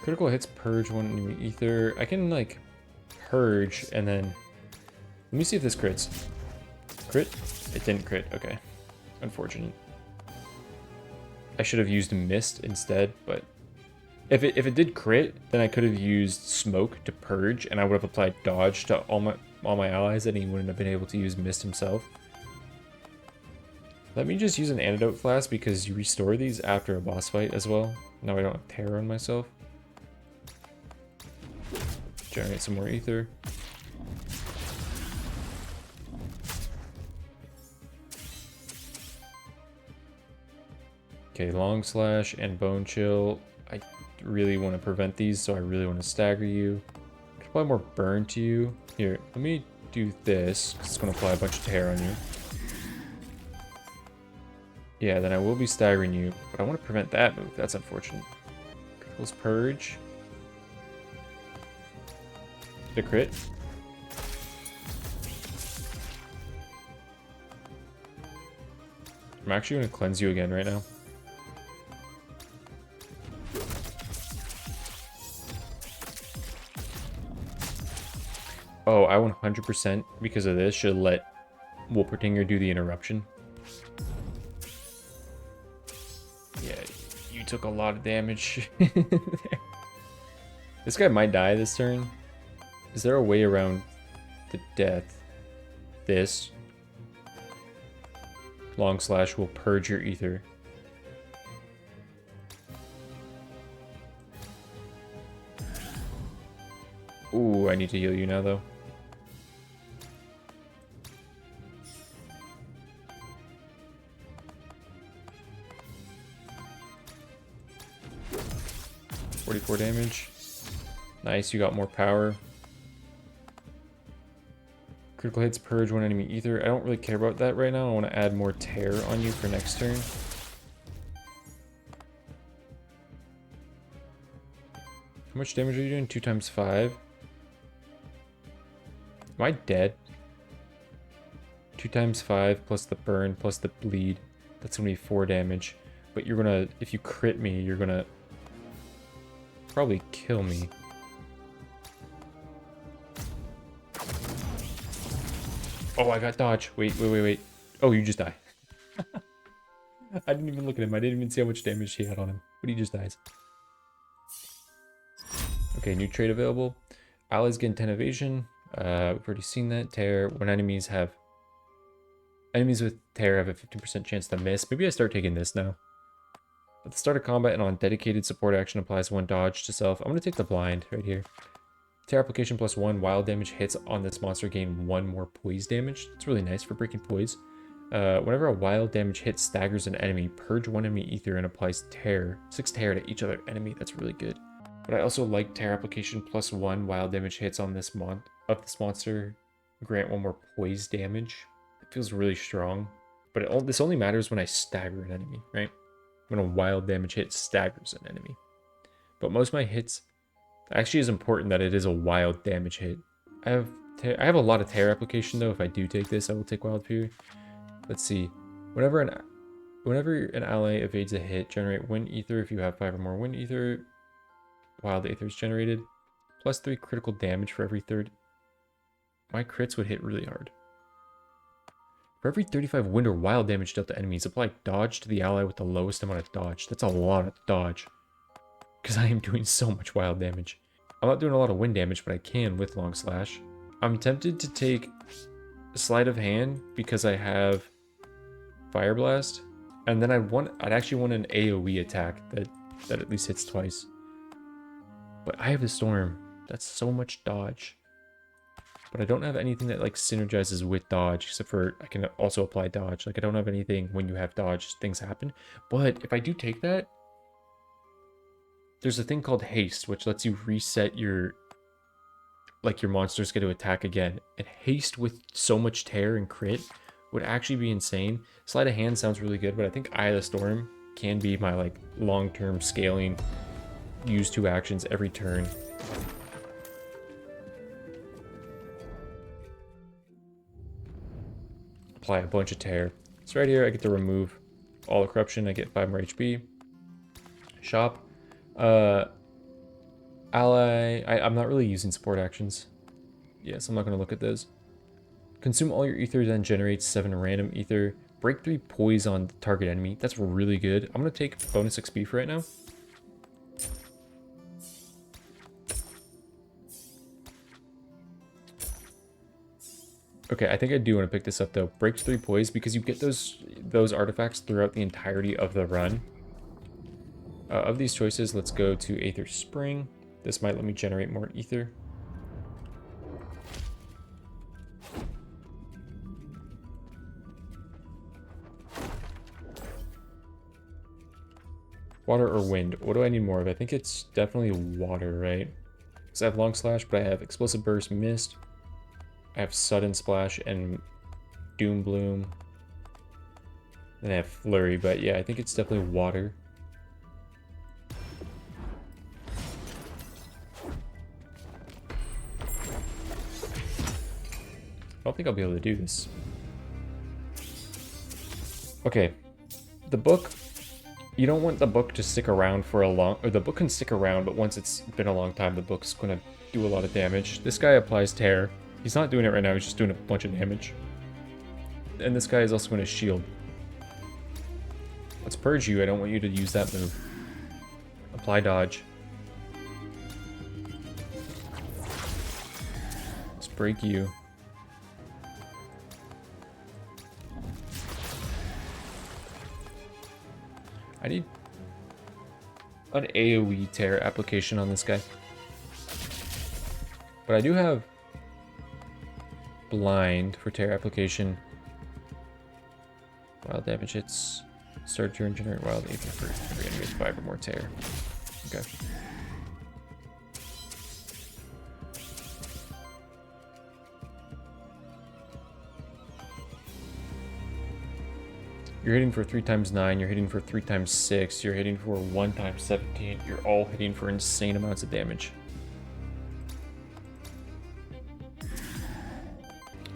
Critical hits purge one enemy ether. I can like purge and then let me see if this crits. Crit? It didn't crit. Okay, unfortunate. I should have used mist instead, but if it did crit, then I could have used smoke to purge, and I would have applied dodge to all my allies, and he wouldn't have been able to use mist himself. Let me just use an antidote flask because you restore these after a boss fight as well. Now I don't have terror on myself. Generate some more ether. Okay, long slash and bone chill. I really want to prevent these, so I really want to stagger you. I could apply more burn to you. Here, let me do this, because it's going to apply a bunch of tear on you. Yeah, then I will be staggering you, but I want to prevent that move. That's unfortunate. Critical's purge. The crit. I'm actually going to cleanse you again right now. Oh, I 100% because of this should let Wolpertinger do the interruption. Yeah, you took a lot of damage. This guy might die this turn. Is there a way around the death? This. Long slash will purge your ether. Ooh, I need to heal you now though. .44 damage. Nice, you got more power. Critical hits purge one enemy ether. I don't really care about that right now. I want to add more tear on you for next turn. How much damage are you doing? 2 times 5. Am I dead? 2 times 5 plus the burn plus the bleed. That's gonna be 4 damage. But you're gonna, if you crit me, you're gonna probably kill me. Oh, I got dodge. Wait. Oh, you just die. I didn't even look at him. I didn't even see how much damage he had on him. But he just dies. Okay, new trait available. Allies gain 10 evasion. We've already seen that. Tear. When enemies with tear have a 15% chance to miss. Maybe I start taking this now. At the start of combat and on dedicated support action applies 1 dodge to self. I'm going to take the blind right here. Tear application plus 1 wild damage hits on this monster gain 1 more poise damage. It's really nice for breaking poise. Whenever a wild damage hit staggers an enemy, purge 1 enemy ether and applies tear. 6 tear to each other enemy. That's really good. But I also like tear application plus 1 wild damage hits on this monster. Grant 1 more poise damage. It feels really strong. But this only matters when I stagger an enemy, right? When a wild damage hit staggers an enemy. But most of my hits... Actually, is important that it is a wild damage hit. I have a lot of tear application though. If I do take this, I will take wild fury. Let's see. Whenever an ally evades a hit, generate wind ether. If you have 5 or more wind ether, wild ether is generated. Plus 3 critical damage for every third. My crits would hit really hard. For every 35 wind or wild damage dealt to enemies, apply dodge to the ally with the lowest amount of dodge. That's a lot of dodge. Because I am doing so much wild damage. I'm not doing a lot of wind damage, but I can with long slash. I'm tempted to take sleight of hand because I have fire blast, and then I'd actually want an AoE attack that at least hits twice. But I have the storm. That's so much dodge. But I don't have anything that like synergizes with dodge, except for I can also apply dodge. Like I don't have anything when you have dodge, things happen. But if I do take that, there's a thing called haste, which lets you reset your monsters get to attack again. And haste with so much tear and crit would actually be insane. Sleight of hand sounds really good, but I think Eye of the Storm can be my like long-term scaling use 2 actions every turn. Apply a bunch of tear. So right here, I get to remove all the corruption. I get 5 more HP. Shop. Ally. I'm not really using support actions. Yes, I'm not going to look at those. Consume all your ether, then generate 7 random ether. Break 3 poise on the target enemy. That's really good. I'm going to take bonus XP for right now. Okay, I think I do want to pick this up though. Break 3 poise, because you get those artifacts throughout the entirety of the run. Of these choices, let's go to Aether Spring. This might let me generate more ether. Water or wind? What do I need more of? I think it's definitely water, right? Because I have Long Slash, but I have Explosive Burst, Mist. I have Sudden Splash and Doom Bloom. And I have Flurry, but yeah, I think it's definitely water. I don't think I'll be able to do this. Okay, the book, you don't want the book to stick around for a long, or the book can stick around, but once it's been a long time, the book's gonna do a lot of damage. This guy applies tear. He's not doing it right now, he's just doing a bunch of damage. And this guy is also going to shield. Let's purge you, I don't want you to use that move. Apply dodge. Let's break you. I need an AoE tear application on this guy. But I do have blind for tear application. Wild damage hits. Start turn, generate wild ether for every enemy with 5 or more tear. Okay. You're hitting for 3 times 9, you're hitting for 3 times 6, you're hitting for 1 times 17, you're all hitting for insane amounts of damage.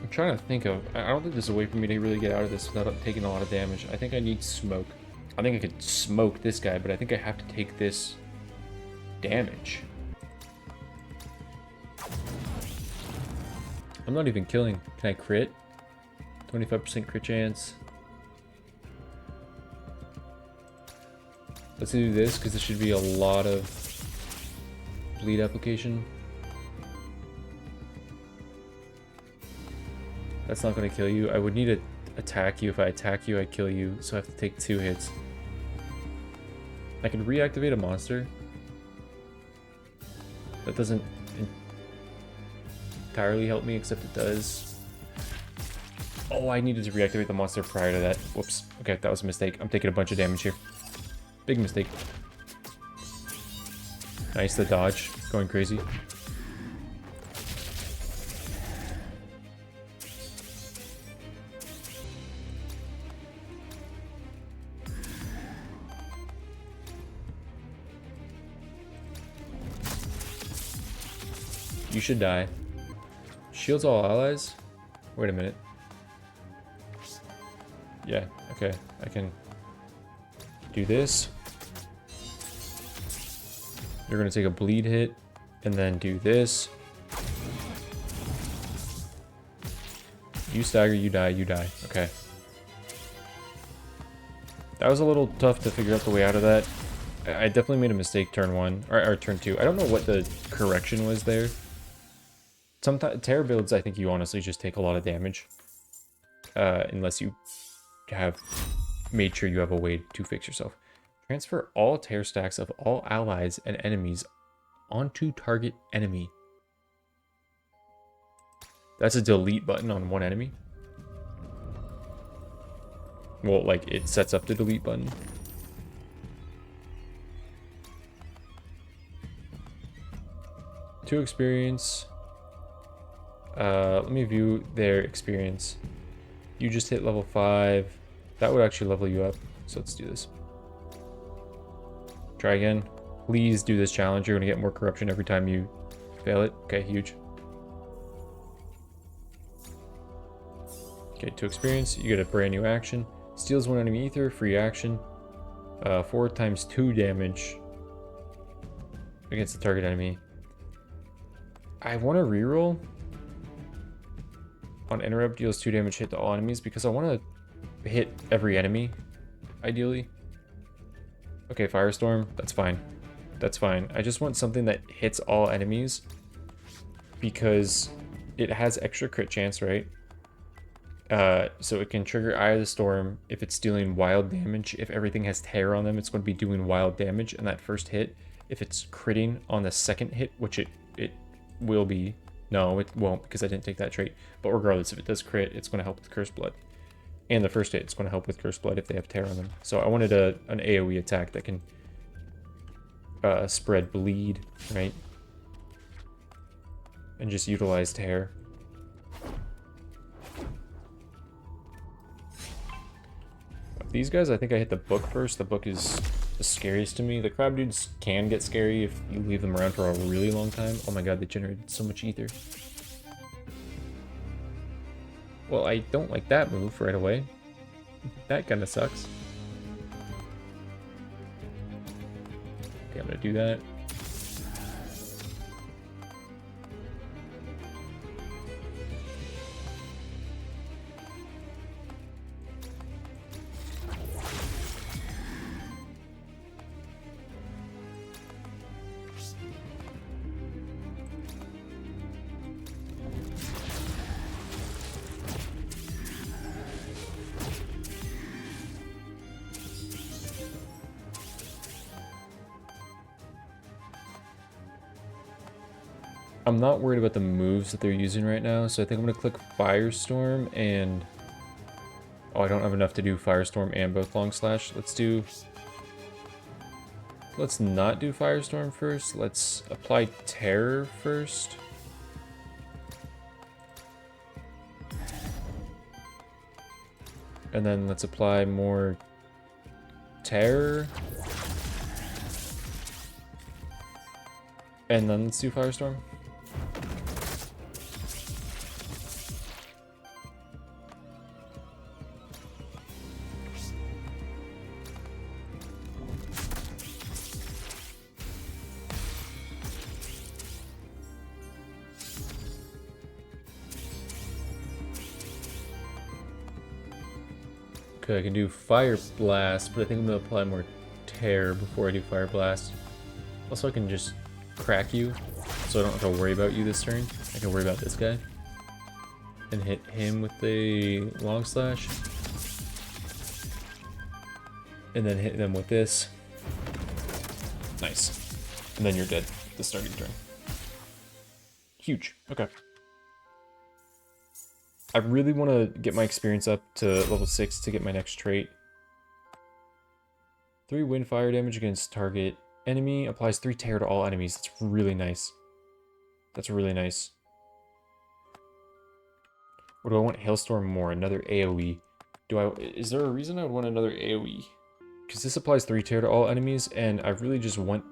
I'm trying to think of, I don't think there's a way for me to really get out of this without taking a lot of damage. I think I need smoke. I think I could smoke this guy, but I think I have to take this damage. I'm not even killing. Can I crit? 25% crit chance. Let's do this, because this should be a lot of bleed application. That's not going to kill you. I would need to attack you. If I attack you, I kill you, so I have to take 2 hits. I can reactivate a monster. That doesn't entirely help me, except it does. Oh, I needed to reactivate the monster prior to that. Whoops. Okay, that was a mistake. I'm taking a bunch of damage here. Big mistake. Nice, the dodge. Going crazy. You should die. Shields all allies? Wait a minute. Yeah, okay. I can do this. You're gonna take a bleed hit and then do this. You stagger, you die, you die. Okay. That was a little tough to figure out the way out of that. I definitely made a mistake turn 1, or turn 2. I don't know what the correction was there. Sometimes tear builds, I think you honestly just take a lot of damage. Unless you have made sure you have a way to fix yourself. Transfer all tear stacks of all allies and enemies onto target enemy. That's a delete button on one enemy. Well, like, it sets up the delete button. Two experience. Let me view their experience. You just hit level 5. That would actually level you up. So let's do this. Try again. Please do this challenge. You're going to get more corruption every time you fail it. Okay, huge. Okay, 2 experience. You get a brand new action. Steals 1 enemy ether. Free action. 4 times 2 damage against the target enemy. I want to reroll. On interrupt, deals 2 damage hit to all enemies because I want to hit every enemy, ideally. Okay, Firestorm. That's fine. That's fine. I just want something that hits all enemies because it has extra crit chance, right? So it can trigger Eye of the Storm if it's dealing wild damage. If everything has tear on them, it's going to be doing wild damage in that first hit. If it's critting on the second hit, which it will be. No, it won't because I didn't take that trait. But regardless, if it does crit, it's going to help with Cursed Blood. And the first hit, it's going to help with Cursed Blood if they have tear on them. So I wanted an AoE attack that can spread bleed, right? And just utilize tear. These guys, I think I hit the book first. The book is the scariest to me. The crab dudes can get scary if you leave them around for a really long time. Oh my god, they generated so much ether. Well, I don't like that move right away. That kind of sucks. Okay, I'm gonna do that. I'm not worried about the moves that they're using right now, so I think I'm going to click Firestorm and... Oh, I don't have enough to do Firestorm and both Long Slash. Let's not do Firestorm first. Let's apply Terror first. And then let's apply more Terror. And then let's do Firestorm. Okay, I can do Fire Blast, but I think I'm going to apply more Tear before I do Fire Blast. Also, I can just crack you, so I don't have to worry about you this turn. I can worry about this guy. And hit him with the Long Slash. And then hit them with this. Nice. And then you're dead the starting turn. Huge. Okay. I really want to get my experience up to level 6 to get my next trait. 3 wind fire damage against target enemy. Applies 3 tear to all enemies. That's really nice. That's really nice. Or do I want Hailstorm more? Another AoE. Is there a reason I would want another AoE? Because this applies 3 tear to all enemies, and I really just want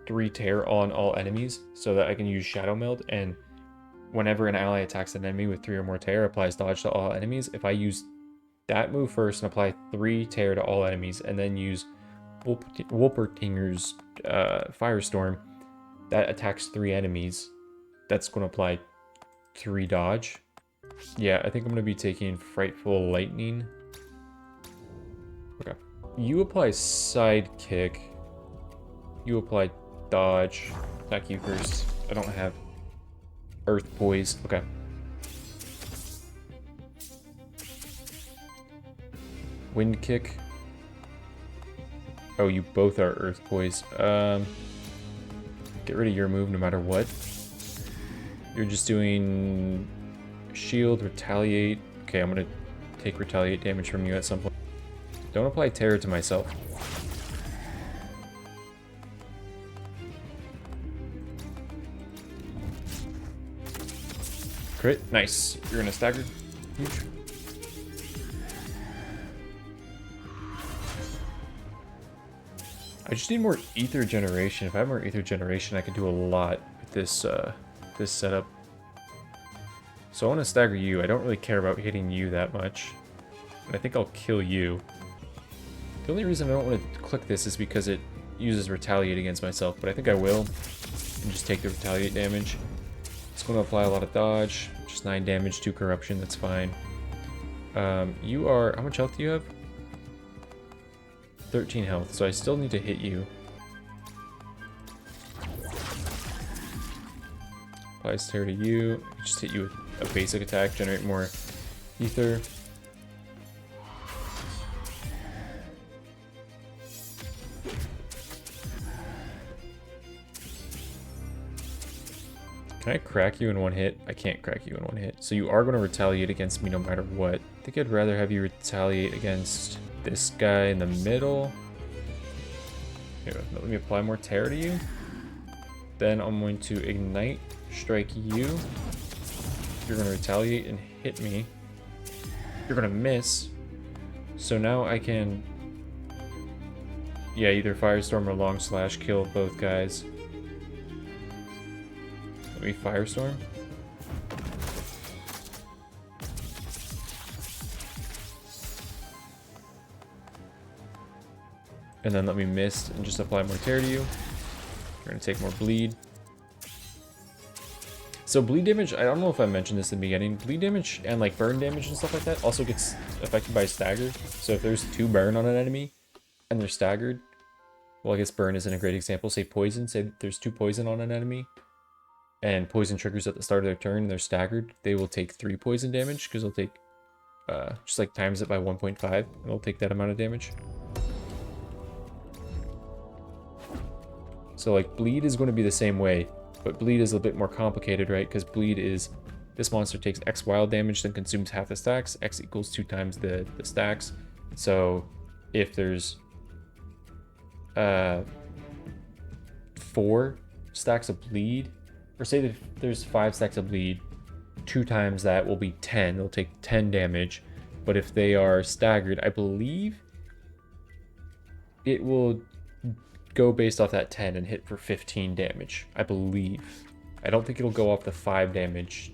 3 tear on all enemies so that I can use Shadow Meld, and whenever an ally attacks an enemy with 3 or more tear, applies dodge to all enemies. If I use that move first and apply 3 tear to all enemies, and then use Wolpertinger's Firestorm, that attacks 3 enemies. That's going to apply 3 dodge. Yeah, I think I'm going to be taking Frightful Lightning. Okay. You apply Sidekick. You apply dodge. Attack you first. I don't have Earth Poise. Okay. Wind Kick. Oh, you both are Earth Poise. Get rid of your move no matter what. You're just doing shield, retaliate. Okay, I'm gonna take retaliate damage from you at some point. Don't apply terror to myself. Crit, nice. You're gonna stagger. Huge. I just need more ether generation. If I have more ether generation, I can do a lot with this this setup. So I want to stagger you. I don't really care about hitting you that much. And I think I'll kill you. The only reason I don't want to click this is because it uses retaliate against myself, but I think I will. And just take the retaliate damage. It's going to apply a lot of dodge. Just 9 damage, 2 corruption, that's fine. You are... How much health do you have? 13 health, so I still need to hit you. Applies tear to you. Just hit you with a basic attack, generate more ether. Can I crack you in one hit? I can't crack you in one hit. So you are going to retaliate against me no matter what. I think I'd rather have you retaliate against this guy in the middle. Here, let me apply more tear to you. Then I'm going to ignite, strike you. You're going to retaliate and hit me. You're going to miss. So now I can... Yeah, either Firestorm or Long Slash kill both guys. Let me Firestorm. And then let me Mist and just apply more tear to you. You're going to take more bleed. So bleed damage, I don't know if I mentioned this in the beginning, bleed damage and like burn damage and stuff like that also gets affected by stagger. So if there's 2 burn on an enemy and they're staggered, well I guess burn isn't a great example, say poison, say there's 2 poison on an enemy, and poison triggers at the start of their turn and they're staggered, they will take 3 poison damage because they'll take, just like times it by 1.5, and they'll take that amount of damage. So like bleed is going to be the same way, but bleed is a bit more complicated, right? Because bleed is, this monster takes X wild damage, then consumes half the stacks, X equals 2 times the stacks. So if there's 4 stacks of bleed, or say that there's 5 stacks of bleed, 2 times that will be 10. They'll take 10 damage. But if they are staggered, I believe it will go based off that 10 and hit for 15 damage. I believe. I don't think it'll go off the 5 damage.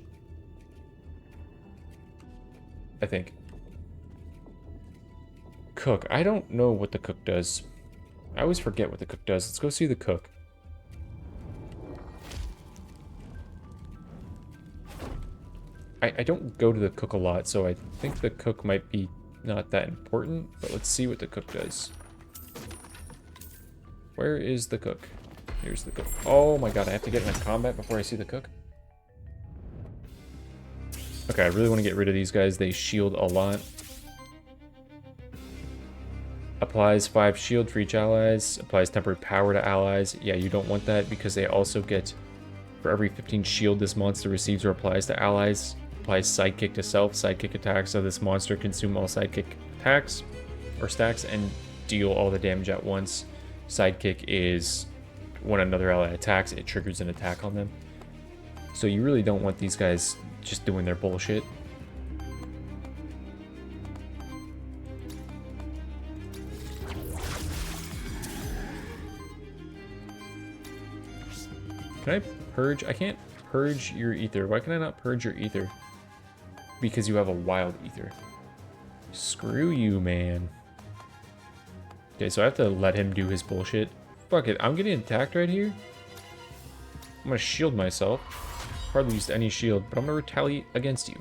I think. Cook. I don't know what the cook does. I always forget what the cook does. Let's go see the cook. I don't go to the cook a lot, so I think the cook might be not that important, but let's see what the cook does. Where is the cook? Here's the cook. Oh my god, I have to get into combat before I see the cook? Okay, I really want to get rid of these guys. They shield a lot. Applies 5 shield for each allies. Applies temporary power to allies. Yeah, you don't want that because they also get, for every 15 shield this monster receives or applies to allies, applies sidekick to self. Sidekick attacks of this monster consume all sidekick attacks or stacks and deal all the damage at once. Sidekick is when another ally attacks, it triggers an attack on them. So you really don't want these guys just doing their bullshit. Can I purge? I can't purge your ether. Why can I not purge your ether? Because you have a wild ether. Screw you, man. Okay, so I have to let him do his bullshit. Fuck it, I'm getting attacked right here. I'm gonna shield myself. Hardly used any shield, but I'm gonna retaliate against you.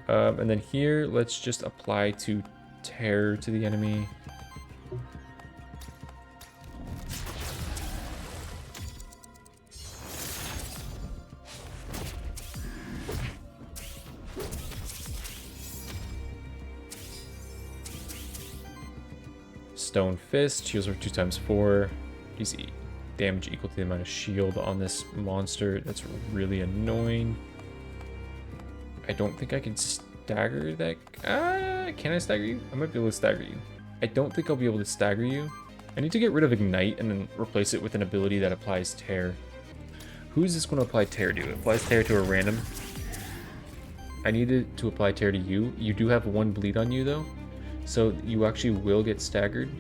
And then here, let's just apply to terror to the enemy. Stone Fist, heals for 2 times 4. Easy damage equal to the amount of shield on this monster. That's really annoying. I don't think I can stagger that. Can I stagger you? I might be able to stagger you. I don't think I'll be able to stagger you. I need to get rid of Ignite and then replace it with an ability that applies Tear. Who is this going to apply Tear to? It applies Tear to a random. I needed to apply Tear to you. You do have 1 bleed on you though. So you actually will get staggered.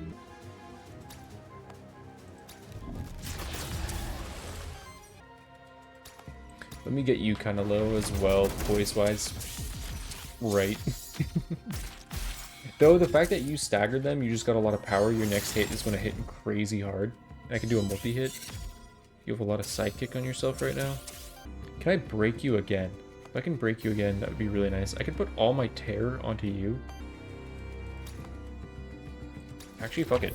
Let me get you kind of low as well, poise-wise. Right. Though, the fact that you staggered them, you just got a lot of power. Your next hit is going to hit crazy hard. I can do a multi-hit. You have a lot of sidekick on yourself right now. Can I break you again? If I can break you again, that would be really nice. I can put all my terror onto you. Actually, fuck it.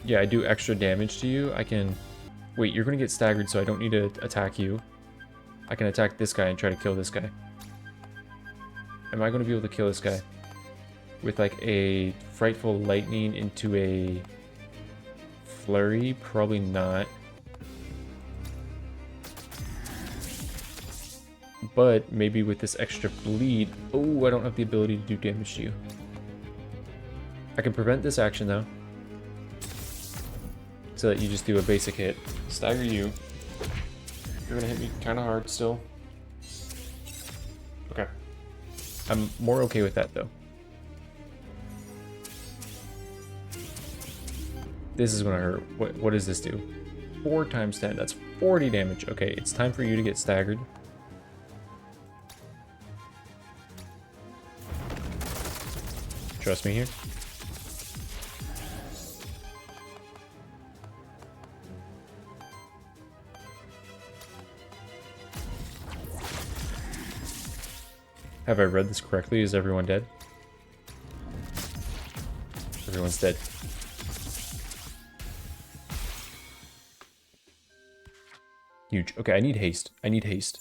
Yeah, I do extra damage to you. I can... Wait, you're going to get staggered, so I don't need to attack you. I can attack this guy and try to kill this guy. Am I going to be able to kill this guy? With like a Frightful Lightning into a Flurry? Probably not. But maybe with this extra bleed... Oh, I don't have the ability to do damage to you. I can prevent this action though. So that you just do a basic hit. Stagger you. You're gonna hit me kind of hard still. Okay. I'm more okay with that though. This is gonna hurt. What does this do? 4 times 10. That's 40 damage. Okay, it's time for you to get staggered. Trust me here. Have I read this correctly? Is everyone dead? Everyone's dead. Huge. Okay, I need haste. I need haste.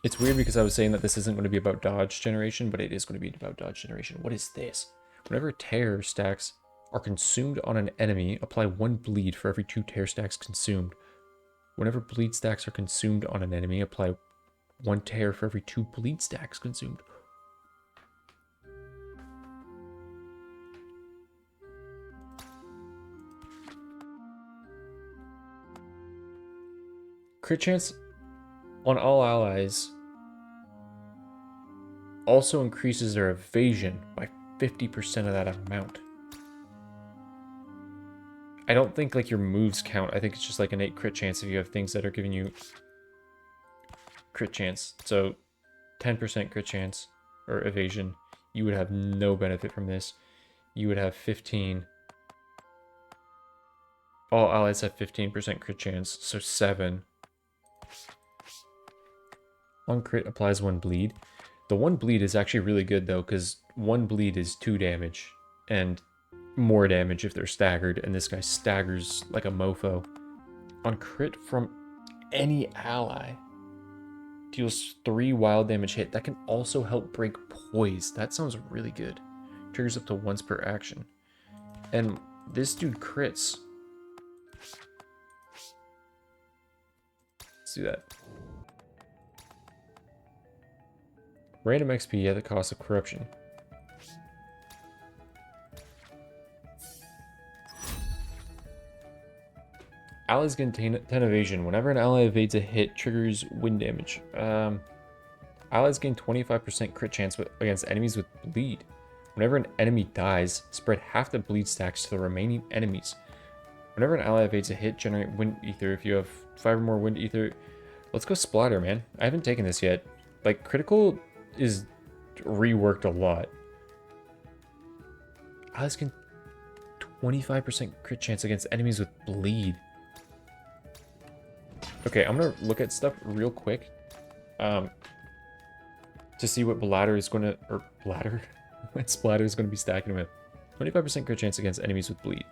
It's weird because I was saying that this isn't going to be about dodge generation, but it is going to be about dodge generation. What is this? Whenever terror stacks are consumed on an enemy, apply 1 bleed for every 2 terror stacks consumed. Whenever bleed stacks are consumed on an enemy, apply 1 terror for every 2 bleed stacks consumed. Crit chance on all allies also increases their evasion by 50% of that amount. I don't think like your moves count. I think it's just like innate crit chance if you have things that are giving you crit chance. So 10% crit chance or evasion, you would have no benefit from this. You would have 15. All allies have 15% crit chance, so 7. On crit applies 1 bleed. The 1 bleed is actually really good though, because 1 bleed is 2 damage and more damage if they're staggered, and this guy staggers like a mofo. On crit from any ally, deals 3 wild damage hit. That can also help break poise. That sounds really good. Triggers up to once per action. And this dude crits. Let's do that. Random XP at the cost of corruption. Allies gain 10 evasion. Whenever an ally evades a hit, triggers wind damage. Allies gain 25% crit chance against enemies with bleed. Whenever an enemy dies, spread half the bleed stacks to the remaining enemies. Whenever an ally evades a hit, generate wind ether. If you have 5 or more wind ether, let's go splatter, man. I haven't taken this yet. Like, critical is reworked a lot. Allies gain 25% crit chance against enemies with bleed. Okay, I'm gonna look at stuff real quick to see what bladder is gonna, or bladder, what splatter is gonna be stacking with. 25% crit chance against enemies with bleed.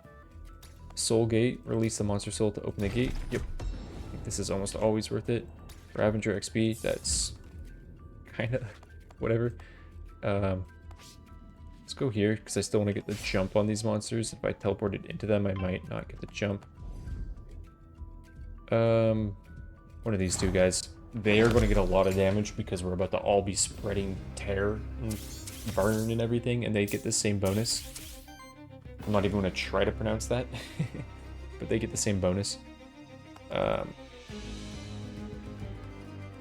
Soul gate, release the monster soul to open the gate. Yep, I think this is almost always worth it. Ravager XP, that's kind of whatever. Let's go here because I still want to get the jump on these monsters. If I teleported into them, I might not get the jump. One of these two guys. They are going to get a lot of damage because we're about to all be spreading tear and burn and everything, and they get the same bonus. I'm not even going to try to pronounce that, but they get the same bonus.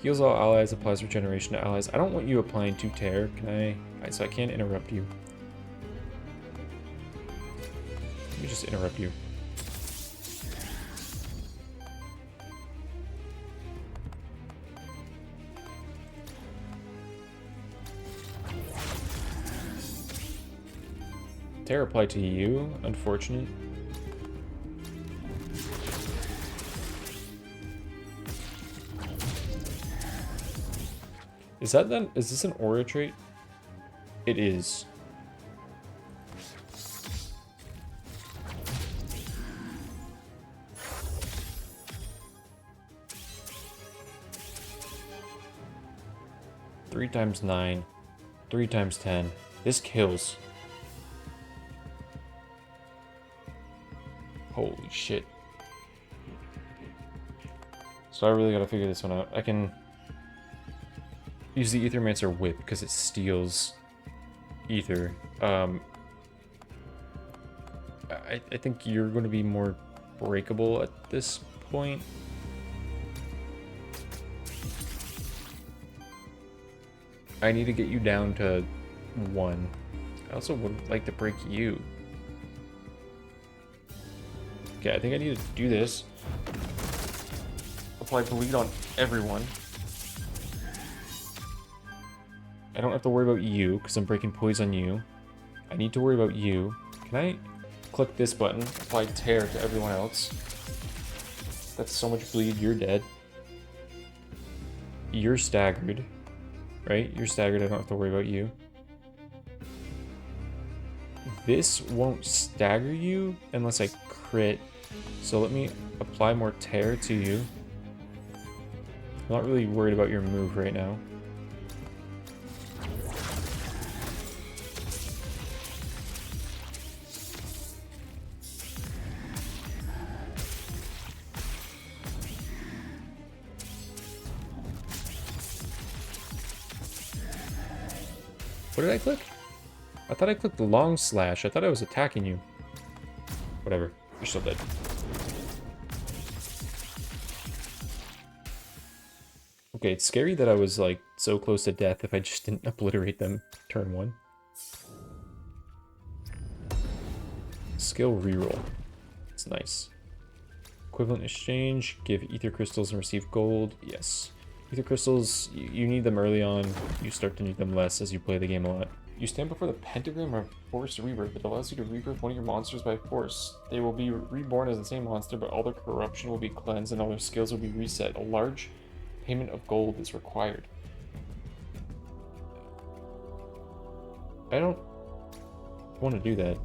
Heals all allies, applies regeneration to allies. I don't want you applying 2 tear. Can I? So I can't interrupt you. Let me just interrupt you. Tear apply to you. Unfortunate. Is that then? Is this an aura trait? It is. Three times 9, 3 times 10. This kills. Holy shit. So I really gotta figure this one out. I can use the Aethermancer whip because it steals ether. I think you're going to be more breakable at this point. I need to get you down to 1. I also would like to break you. Okay, I think I need to do this. Apply bleed on everyone. I don't have to worry about you, because I'm breaking poison on you. I need to worry about you. Can I click this button, apply tear to everyone else? That's so much bleed, you're dead. You're staggered. Right? You're staggered, I don't have to worry about you. This won't stagger you unless I crit. So let me apply more tear to you. I'm not really worried about your move right now. What did I click? I thought I clicked the long slash. I thought I was attacking you. Whatever. You're still dead. Okay, it's scary that I was like so close to death if I just didn't obliterate them turn 1. Skill reroll. It's nice. Equivalent exchange. Give ether crystals and receive gold. Yes. Ether crystals, you need them early on. You start to need them less as you play the game a lot. You stand before the pentagram of forced rebirth. It allows you to rebirth one of your monsters by force. They will be reborn as the same monster, but all their corruption will be cleansed and all their skills will be reset. A large payment of gold is required. I don't want to do that.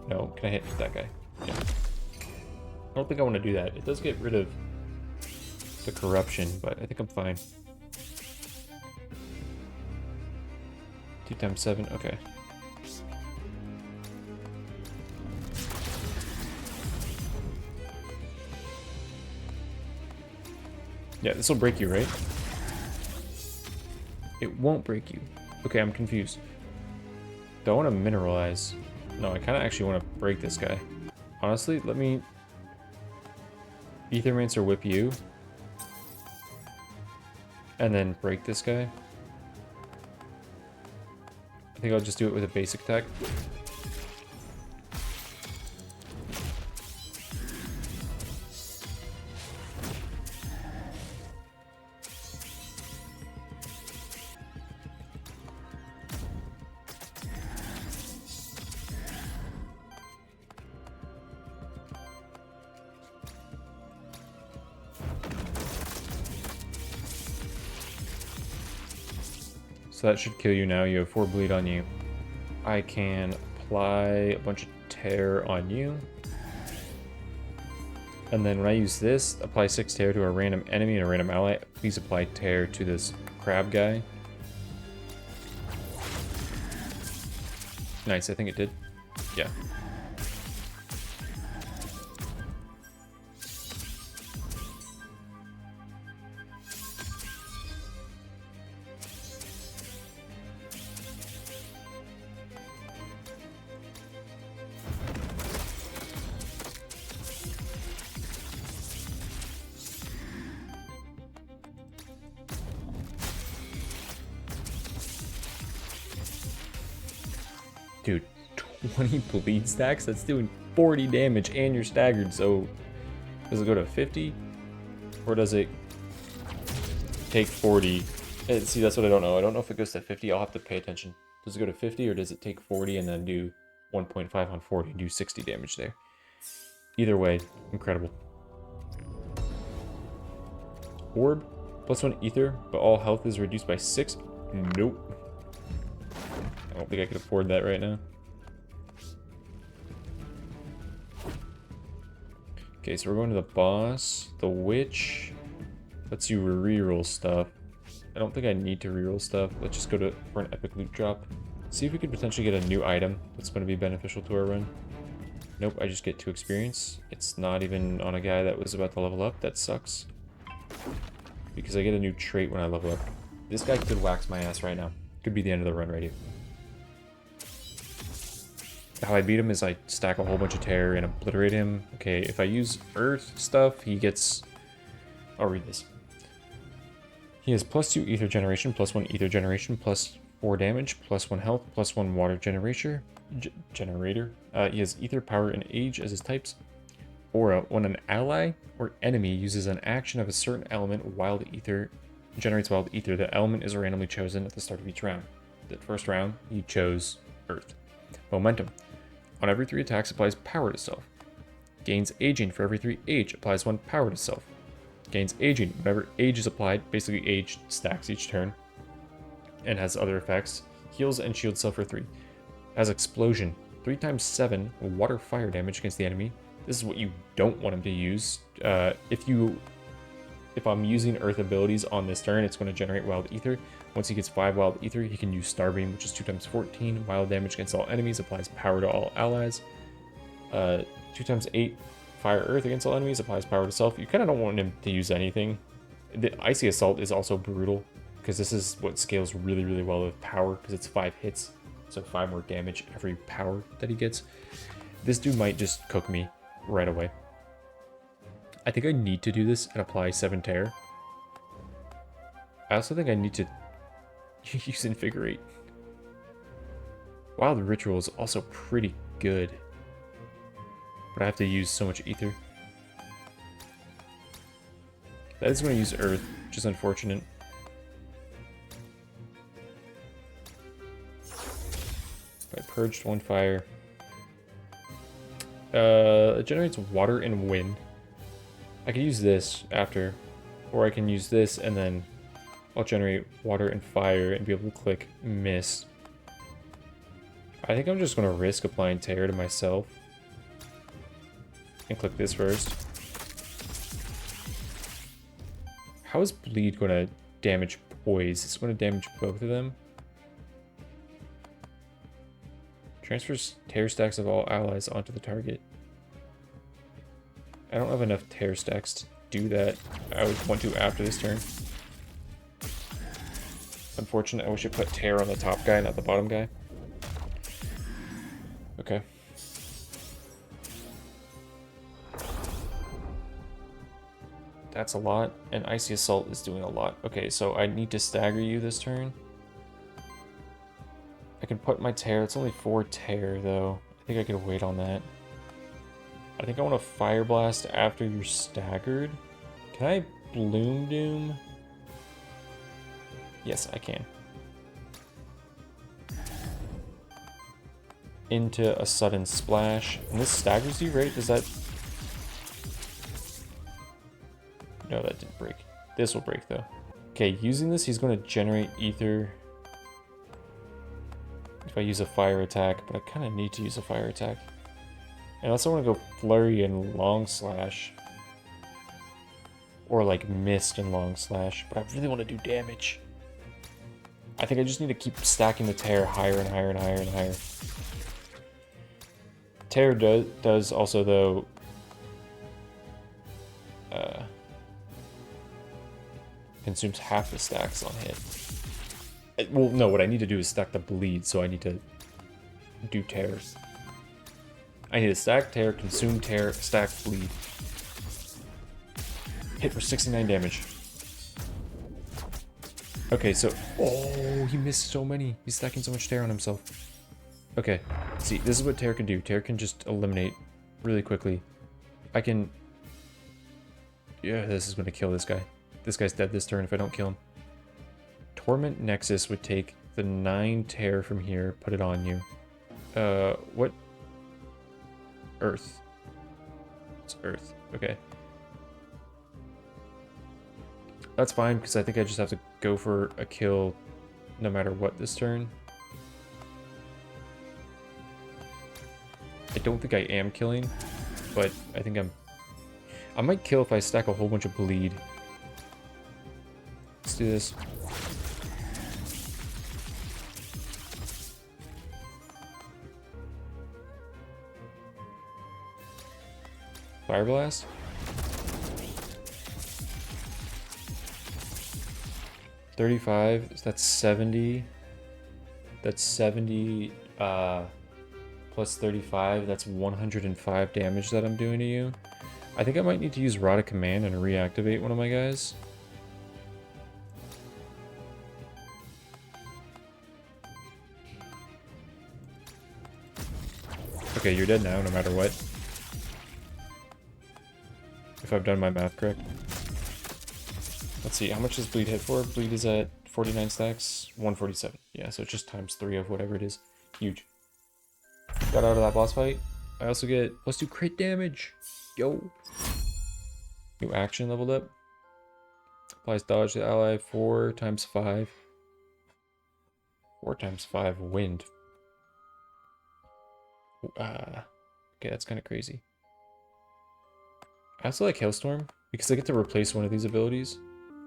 No, can I hit that guy? Yeah. I don't think I want to do that. It does get rid of the corruption, but I think I'm fine. 2 times 7, okay. Yeah, this will break you, right? It won't break you. Okay, I'm confused. Do I want to mineralize? No, I kind of actually want to break this guy. Honestly, let me Aethermancer whip you. And then break this guy. I think I'll just do it with a basic attack. So that should kill you now. You have 4 bleed on you. I can apply a bunch of tear on you. And then when I use this, apply 6 tear to a random enemy and a random ally. Please apply tear to this crab guy. Nice, I think it did. Yeah. Dude, 20 bleed stacks? That's doing 40 damage and you're staggered, so does it go to 50? Or does it take 40? See, that's what I don't know. I don't know if it goes to 50. I'll have to pay attention. Does it go to 50 or does it take 40 and then do 1.5 on 40 and do 60 damage there? Either way, incredible. Orb, +1 ether, but all health is reduced by 6. Nope. I don't think I could afford that right now. Okay, so we're going to the boss. The witch lets you reroll stuff. I don't think I need to reroll stuff. Let's just go for an epic loot drop. See if we could potentially get a new item that's going to be beneficial to our run. Nope, I just get 2 experience. It's not even on a guy that was about to level up. That sucks. Because I get a new trait when I level up. This guy could wax my ass right now. Could be the end of the run right here. How I beat him is I stack a whole bunch of terror and obliterate him. Okay, if I use earth stuff, he gets... I'll read this. He has +2 ether generation, +1 ether generation, +4 damage, +1 health, +1 water generator. He has ether, power, and age as his types. Aura, when an ally or enemy uses an action of a certain element, generates wild ether. The element is randomly chosen at the start of each round. The first round, he chose earth. Momentum. On every 3 attacks, applies power to self. Gains aging. For every 3 age, applies 1 power to self. Gains aging. Whenever age is applied, basically age stacks each turn and has other effects. Heals and shields self for 3. Has explosion. 3 times 7 water fire damage against the enemy. This is what you don't want him to use. If I'm using earth abilities on this turn, it's going to generate wild ether. Once he gets 5 wild ether, he can use Starbeam, which is 2 times 14. Wild damage against all enemies, applies power to all allies. 2 times 8 fire earth against all enemies, applies power to self. You kind of don't want him to use anything. The Icy Assault is also brutal, because this is what scales really, really well with power, because it's 5 hits, so 5 more damage every power that he gets. This dude might just cook me right away. I think I need to do this and apply 7 terror. I also think I need to use Invigorate. Wild Ritual is also pretty good, but I have to use so much ether. That is going to use earth, which is unfortunate. I purged 1 fire. It generates water and wind. I could use this after, or I can use this and then I'll generate water and fire and be able to click mist. I think I'm just going to risk applying terror to myself and click this first. How is bleed going to damage poise? It's going to damage both of them. Transfers terror stacks of all allies onto the target. I don't have enough terror stacks to do that. I would want to after this turn. Unfortunate, I wish I put terror on the top guy, not the bottom guy. Okay. That's a lot, and Icy Assault is doing a lot. Okay, so I need to stagger you this turn. I can put my tear. It's only 4 tear, though. I think I could wait on that. I think I want to Fire Blast after you're staggered. Can I Bloom Doom? Yes, I can. Into a Sudden Splash. And this staggers you, right? Does that... No, that didn't break. This will break, though. Okay, using this, he's going to generate ether if I use a fire attack, but I kind of need to use a fire attack. And I also want to go Flurry and Long Slash. Or like Mist and Long Slash, but I really want to do damage. I think I just need to keep stacking the tear higher and higher and higher and higher. Tear does also, though, consumes half the stacks on hit. Well, no, what I need to do is stack the bleed, so I need to do tears. I need to stack tear, consume tear, stack bleed. Hit for 69 damage. Okay, so... Oh, he missed so many. He's stacking so much tear on himself. Okay, see, this is what tear can do. Tear can just eliminate really quickly. I can... Yeah, this is going to kill this guy. This guy's dead this turn if I don't kill him. Torment Nexus would take the 9 tear from here, put it on you. What? Earth. It's Earth. Okay. That's fine, because I think I just have to go for a kill no matter what this turn. I don't think I am killing, but I think I might kill if I stack a whole bunch of bleed. Let's do this. Fire Blast. $35, so that's 70. That's 70 plus 35, that's 105 damage that I'm doing to you. I think I might need to use Rod of Command and reactivate one of my guys. Okay, you're dead now, no matter what. If I've done my math correct. Let's see, how much does Bleed hit for? Bleed is at 49 stacks, 147. Yeah, so it's just times 3 of whatever it is. Huge. Got out of that boss fight. I also get +2 crit damage. Yo. New action leveled up. Applies dodge to ally 4 times 5. 4 times 5 wind. Okay, that's kind of crazy. I also like Hailstorm because I get to replace one of these abilities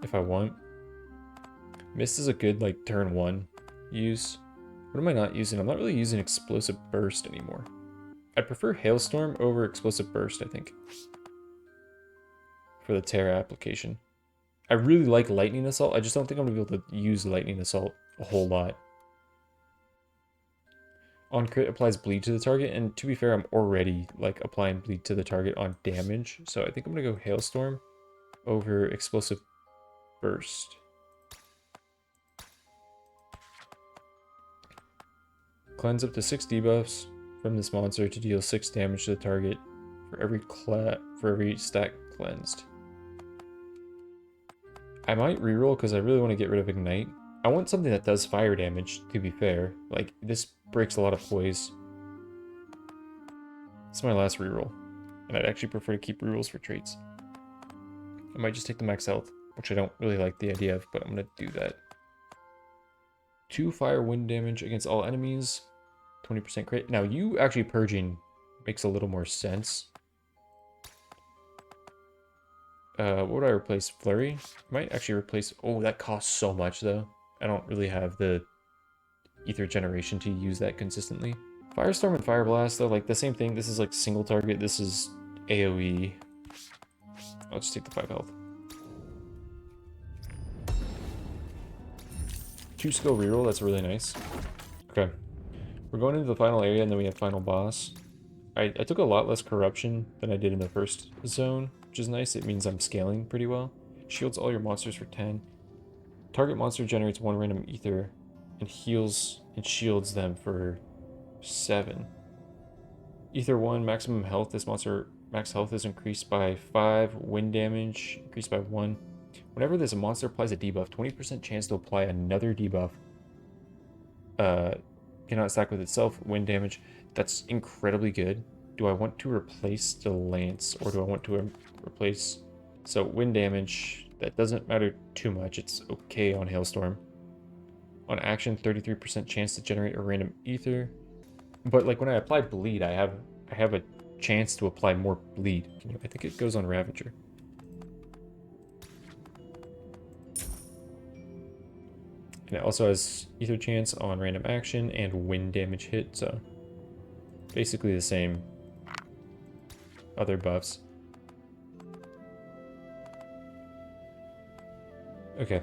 if I want. Mist is a good like turn 1 use. What am I not using? I'm not really using Explosive Burst anymore. I prefer Hailstorm over Explosive Burst, I think, for the Terra application. I really like Lightning Assault. I just don't think I'm going to be able to use Lightning Assault a whole lot. On crit applies bleed to the target, and to be fair, I'm already like applying bleed to the target on damage, so I think I'm going to go Hailstorm over Explosive Burst. Cleanse up to 6 debuffs from this monster to deal 6 damage to the target for every stack cleansed. I might reroll because I really want to get rid of Ignite. I want something that does fire damage, to be fair. Like, this breaks a lot of poise. This is my last reroll, and I'd actually prefer to keep rerolls for traits. I might just take the max health, which I don't really like the idea of, but I'm going to do that. 2 fire wind damage against all enemies. 20% crit. Now, you actually purging makes a little more sense. What would I replace? Flurry? I might actually replace... Oh, that costs so much, though. I don't really have the Ether generation to use that consistently. Firestorm and Fire Blast, though, like the same thing. This is like single target. This is AoE. I'll just take the 5 health. 2 skill reroll, that's really nice. Okay. We're going into the final area, and then we have final boss. I took a lot less corruption than I did in the first zone, which is nice. It means I'm scaling pretty well. Shields all your monsters for 10. Target monster generates 1 random ether and heals and shields them for 7. Ether 1, maximum health. This monster max health is increased by 5. Wind damage increased by 1. Whenever there's a monster applies a debuff, 20% chance to apply another debuff. Cannot stack with itself. Wind damage. That's incredibly good. Do I want to replace the lance, or do I want to replace... So, wind damage, that doesn't matter too much. It's okay on Hailstorm. On action, 33% chance to generate a random ether. But, like, when I apply bleed, I have a chance to apply more bleed. I think it goes on Ravager. And it also has ether chance on random action and wind damage hit, so basically the same other buffs. Okay,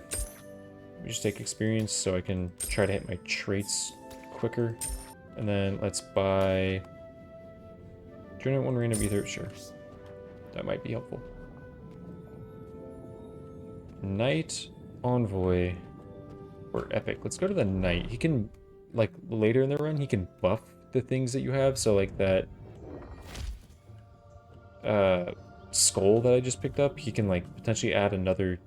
let me just take experience so I can try to hit my traits quicker. And then let's buy... Generate 1 random ether, sure. That might be helpful. Knight Envoy or Epic. Let's go to the Knight. He can, like, later in the run, he can buff the things that you have. So, like, that skull that I just picked up, he can, like, potentially add another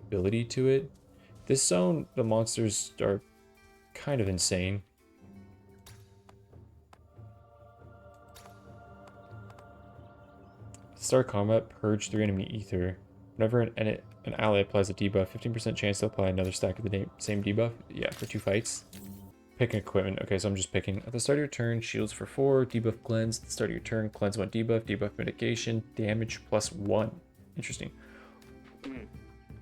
ability to it. This zone, the monsters are kind of insane. Start combat, purge 3 enemy ether. Whenever an ally applies a debuff, 15% chance to apply another stack of the same debuff. Yeah, for 2 fights. Picking equipment. Okay, so I'm just picking. At the start of your turn, shields for 4, debuff cleanse. At the start of your turn, cleanse 1 debuff, debuff mitigation, damage +1. Interesting.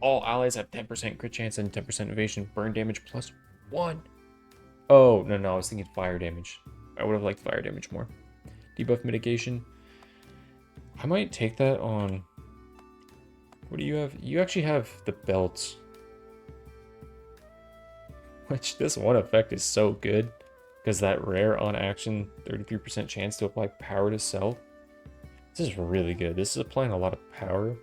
All allies have 10% crit chance and 10% evasion, burn damage +1. Oh, no, I was thinking fire damage. I would have liked fire damage more. Debuff mitigation. I might take that on... What do you have? You actually have the belts. Which, this one effect is so good. Because that rare on action, 33% chance to apply power to self. This is really good. This is applying a lot of power.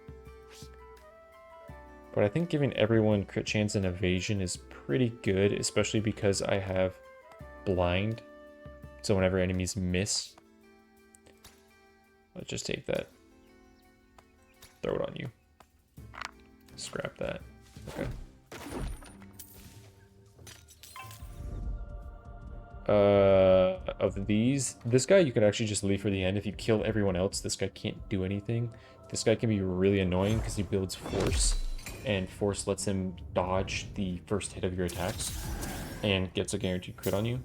But I think giving everyone crit chance and evasion is pretty good. Especially because I have blind. So whenever enemies miss... Let's just take that. Throw it on you. Scrap that. Okay. Of these, this guy you could actually just leave for the end. If you kill everyone else, this guy can't do anything. This guy can be really annoying because he builds force, and force lets him dodge the first hit of your attacks and gets a guaranteed crit on you.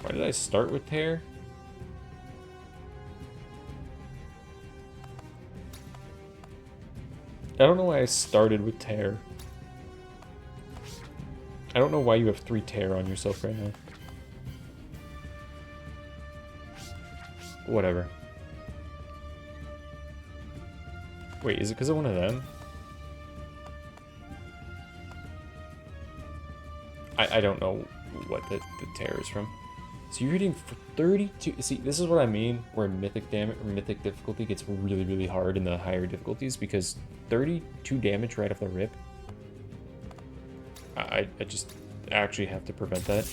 Why did I start with tear? I don't know why I started with tear. I don't know why you have 3 tear on yourself right now. Whatever. Wait, is it because of one of them? I don't know what the tear is from. So you're hitting for 32. See, this is what I mean where mythic damage or mythic difficulty gets really, really hard in the higher difficulties, because 32 damage right off the rip. I just actually have to prevent that.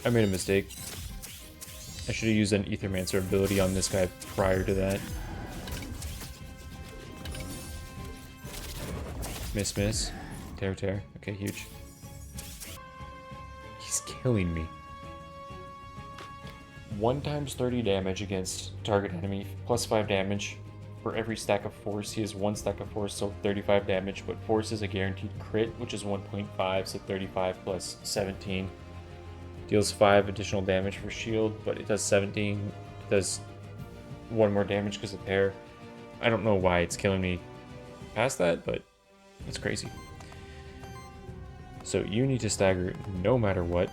I made a mistake. I should have used an Aethermancer ability on this guy prior to that. Miss. Tear. Okay, huge. He's killing me. 1 times 30 damage against target enemy, plus 5 damage. For every stack of force, he has 1 stack of force, so 35 damage, but force is a guaranteed crit, which is 1.5, so 35 plus 17. Deals 5 additional damage for shield, but it does 17. It does 1 more damage because of tear. I don't know why it's killing me past that, but it's crazy. So you need to stagger no matter what.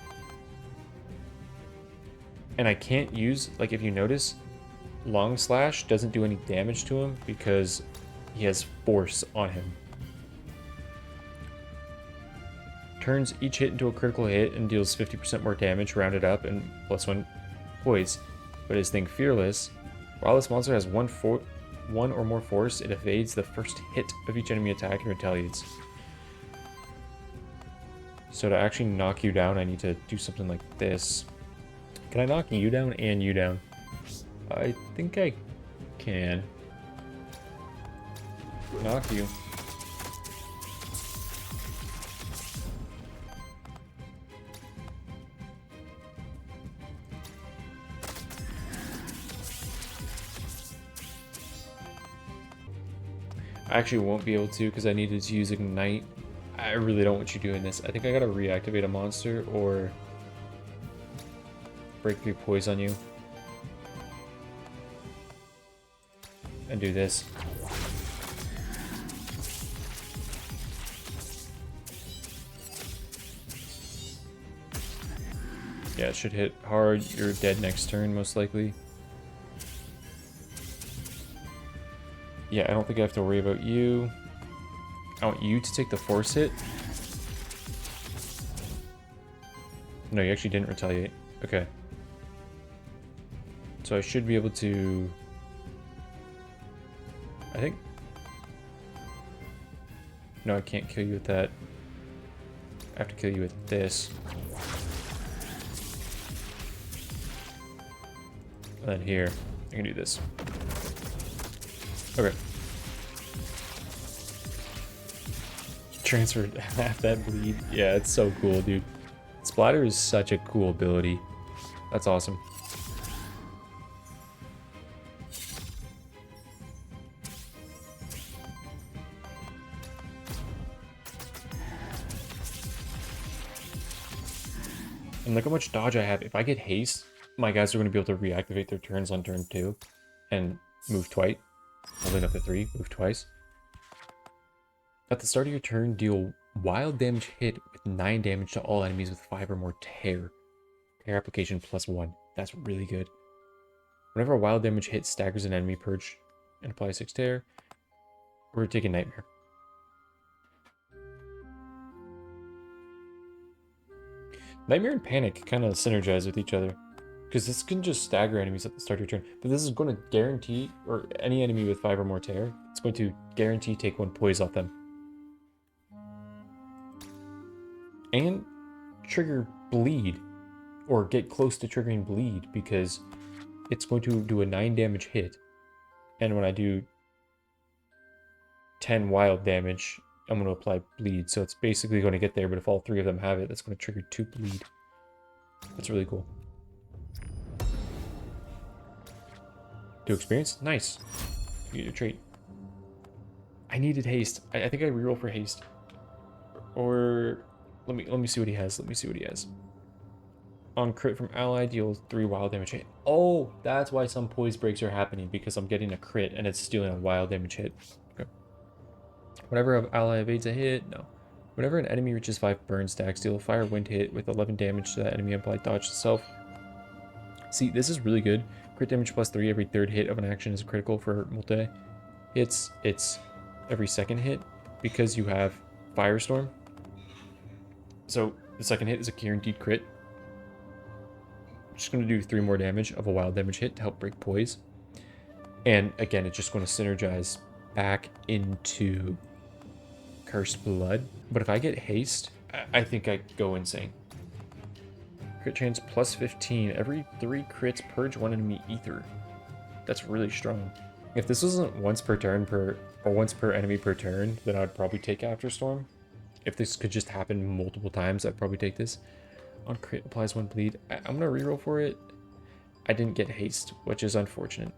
And I can't use, like, if you notice, Long Slash doesn't do any damage to him because he has force on him. Turns each hit into a critical hit and deals 50% more damage, rounded up, and +1 poise. But his thing Fearless, while this monster has 1 or more force, it evades the first hit of each enemy attack and retaliates. So to actually knock you down, I need to do something like this. Can I knock you down and you down? I think I can. Knock you. I actually won't be able to because I needed to use Ignite. I really don't want you doing this. I think I gotta reactivate a monster or break 3 poise on you. And do this. Yeah, it should hit hard. You're dead next turn, most likely. Yeah, I don't think I have to worry about you. I want you to take the force hit. No, you actually didn't retaliate. Okay. So I should be able to... I think... No, I can't kill you with that. I have to kill you with this. And then here, I can do this. Okay. Transfer half that bleed. Yeah, it's so cool, dude. Splatter is such a cool ability. That's awesome. And look how much dodge I have. If I get haste, my guys are going to be able to reactivate their turns on turn 2 and move twice. Holding up to 3, move twice. At the start of your turn, deal wild damage hit with 9 damage to all enemies with 5 or more tear. Tear application +1. That's really good. Whenever a wild damage hit staggers an enemy, purge and apply 6 tear. We're taking Nightmare. Nightmare and Panic kind of synergize with each other. Because this can just stagger enemies at the start of your turn. But this is going to guarantee, or any enemy with 5 or more tear, it's going to guarantee take 1 poise off them. And trigger bleed, or get close to triggering bleed, because it's going to do a 9 damage hit. And when I do 10 wild damage, I'm going to apply bleed. So it's basically going to get there, but if all 3 of them have it, that's going to trigger 2 bleed. That's really cool. 2 experience? Nice. You get your trait. I needed haste. I think I reroll for haste. Or let me see what he has. Let me see what he has. On crit from ally, deals 3 wild damage hit. Oh, that's why some poise breaks are happening, because I'm getting a crit and it's stealing a wild damage hit. Okay. Whenever an ally evades a hit, no. Whenever an enemy reaches 5 burn stacks, deal a fire wind hit with 11 damage to that enemy and apply dodge to self. See, this is really good. Crit damage +3 every 3rd hit of an action is critical for multi hits. It's every 2nd hit because you have Firestorm. So the 2nd hit is a guaranteed crit. Just going to do 3 more damage of a wild damage hit to help break poise. And again, it's just going to synergize back into Cursed Blood. But if I get haste, I think I go insane. Crit chance +15. Every 3 crits, purge 1 enemy ether. That's really strong. If this wasn't once per turn or once per enemy per turn, then I'd probably take Afterstorm. If this could just happen multiple times, I'd probably take this. On crit, applies 1 bleed. I'm gonna reroll for it. I didn't get haste, which is unfortunate.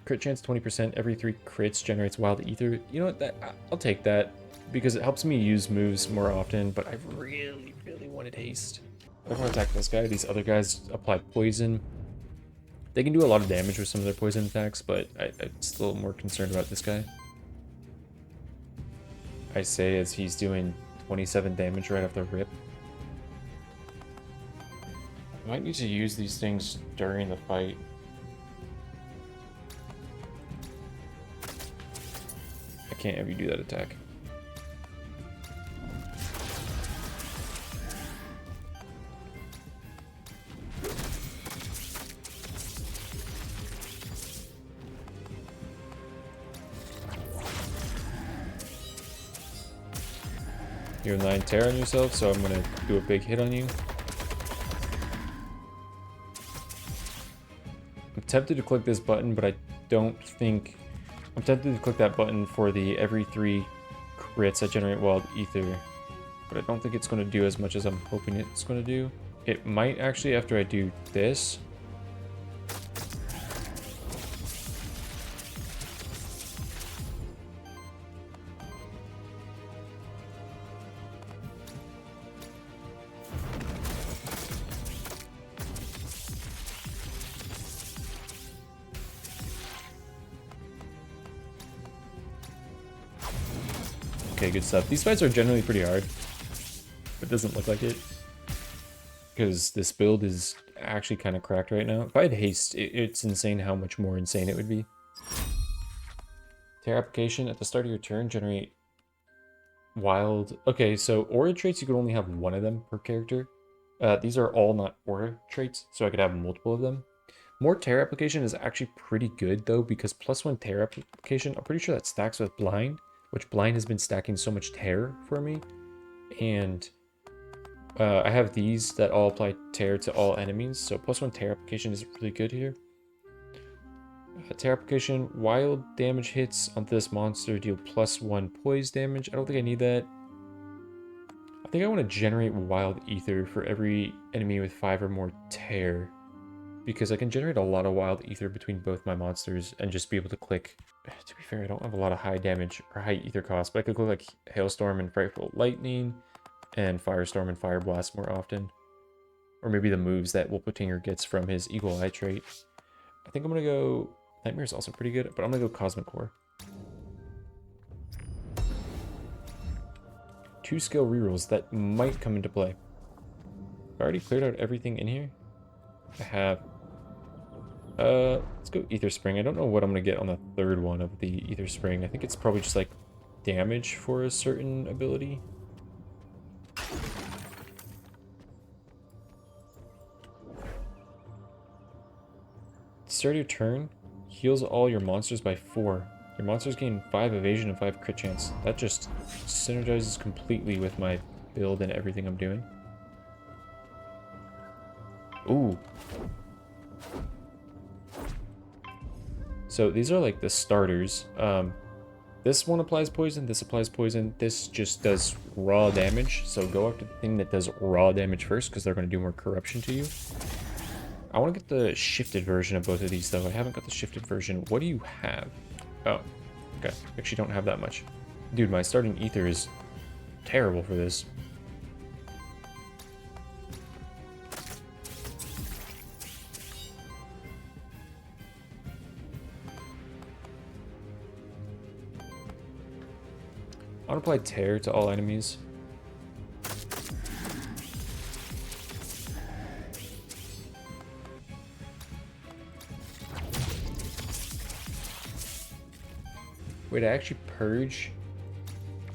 Crit chance 20%. Every 3 crits generates wild ether. You know what? I'll take that because it helps me use moves more often. But I really wanted haste. I don't want to attack this guy. These other guys apply poison. They can do a lot of damage with some of their poison attacks, but I'm still more concerned about this guy. I say as he's doing 27 damage right off the rip. I might need to use these things during the fight. I can't have you do that attack. You have 9 tear on yourself, so I'm gonna do a big hit on you. I'm tempted to click this button, but I don't think... I'm tempted to click that button for the every 3 crits that generate wild ether, but I don't think it's going to do as much as I'm hoping it's going to do. It might actually after I do this. Okay, good stuff. These fights are generally pretty hard. It doesn't look like it. Because this build is actually kind of cracked right now. If I had haste, it's insane how much more insane it would be. Tear application. At the start of your turn, generate wild... Okay, so aura traits, you could only have 1 of them per character. These are all not aura traits, so I could have multiple of them. More tear application is actually pretty good, though, because +1 tear application, I'm pretty sure that stacks with blind, which blind has been stacking so much tear for me. And I have these that all apply tear to all enemies, so +1 tear application is really good here. Tear application, wild damage hits on this monster deal +1 poise damage. I don't think I need that. I think I want to generate wild ether for every enemy with 5 or more tear, because I can generate a lot of wild ether between both my monsters and just be able to click. To be fair, I don't have a lot of high damage or high ether costs, but I could click like Hailstorm and Frightful Lightning and Firestorm and Fire Blast more often. Or maybe the moves that Wolpertinger gets from his Eagle Eye trait. I think I'm going to go... Nightmare is also pretty good, but I'm going to go Cosmic Core. 2 skill rerolls that might come into play. I already cleared out everything in here. I have... let's go Ether Spring. I don't know what I'm going to get on the third one of the Ether Spring. I think it's probably just like damage for a certain ability. Start your turn, heals all your monsters by 4. Your monsters gain 5 evasion and 5 crit chance. That just synergizes completely with my build and everything I'm doing. Ooh. So these are like the starters. This one applies poison, this applies poison, this just does raw damage. So go after the thing that does raw damage first, because they're going to do more corruption to you. I want to get the shifted version of both of these, though. I haven't got the shifted version. What do you have? Oh, okay. Actually, don't have that much. Dude, my starting ether is terrible for this. I want to apply Tear to all enemies. Wait, I actually purge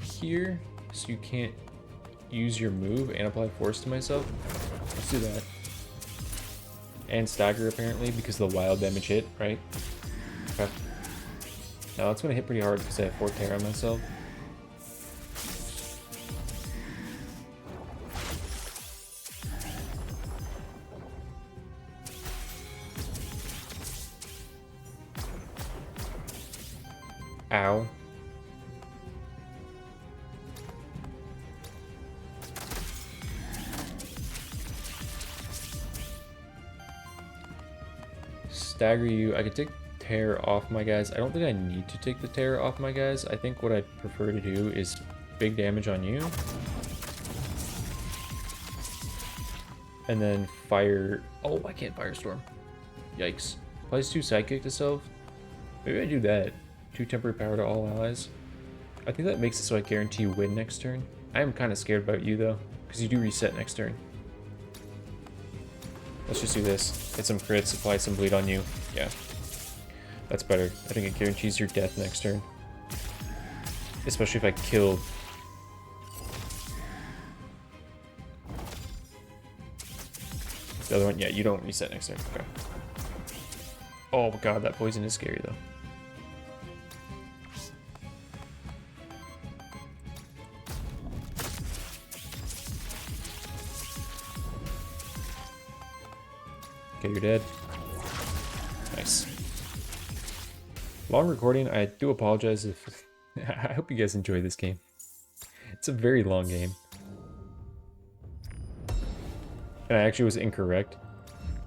here, so you can't use your move and apply force to myself? Let's do that. And stagger, apparently, because of the wild damage hit, right? Okay. Now it's going to hit pretty hard because I have 4 tear on myself. Ow. Stagger you. I could take tear off my guys. I don't think I need to take the tear off my guys. I think what I'd prefer to do is big damage on you. And then fire... Oh, I can't Firestorm. Yikes. Applies 2 Psychic to self. Maybe I do that. 2 temporary power to all allies. I think that makes it so I guarantee you win next turn. I am kind of scared about you though, because you do reset next turn. Let's just do this. Hit some crits, apply some bleed on you. Yeah. That's better. I think it guarantees your death next turn. Especially if I kill... The other one, yeah, you don't reset next turn. Okay. Oh god, that poison is scary though. Okay, you're dead. Nice. Long recording. I do apologize if... I hope you guys enjoy this game. It's a very long game. And I actually was incorrect.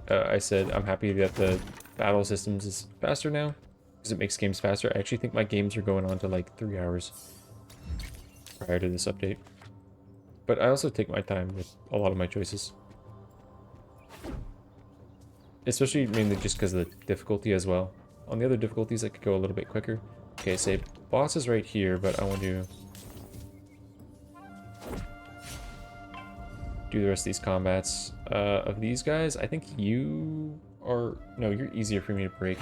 I said I'm happy that the battle systems is faster now, because it makes games faster. I actually think my games are going on to like 3 hours prior to this update. But I also take my time with a lot of my choices. Especially mainly just because of the difficulty as well. On the other difficulties, I could go a little bit quicker. Okay, say boss is right here, but I want to do the rest of these combats. Of these guys, I think you are... No, you're easier for me to break.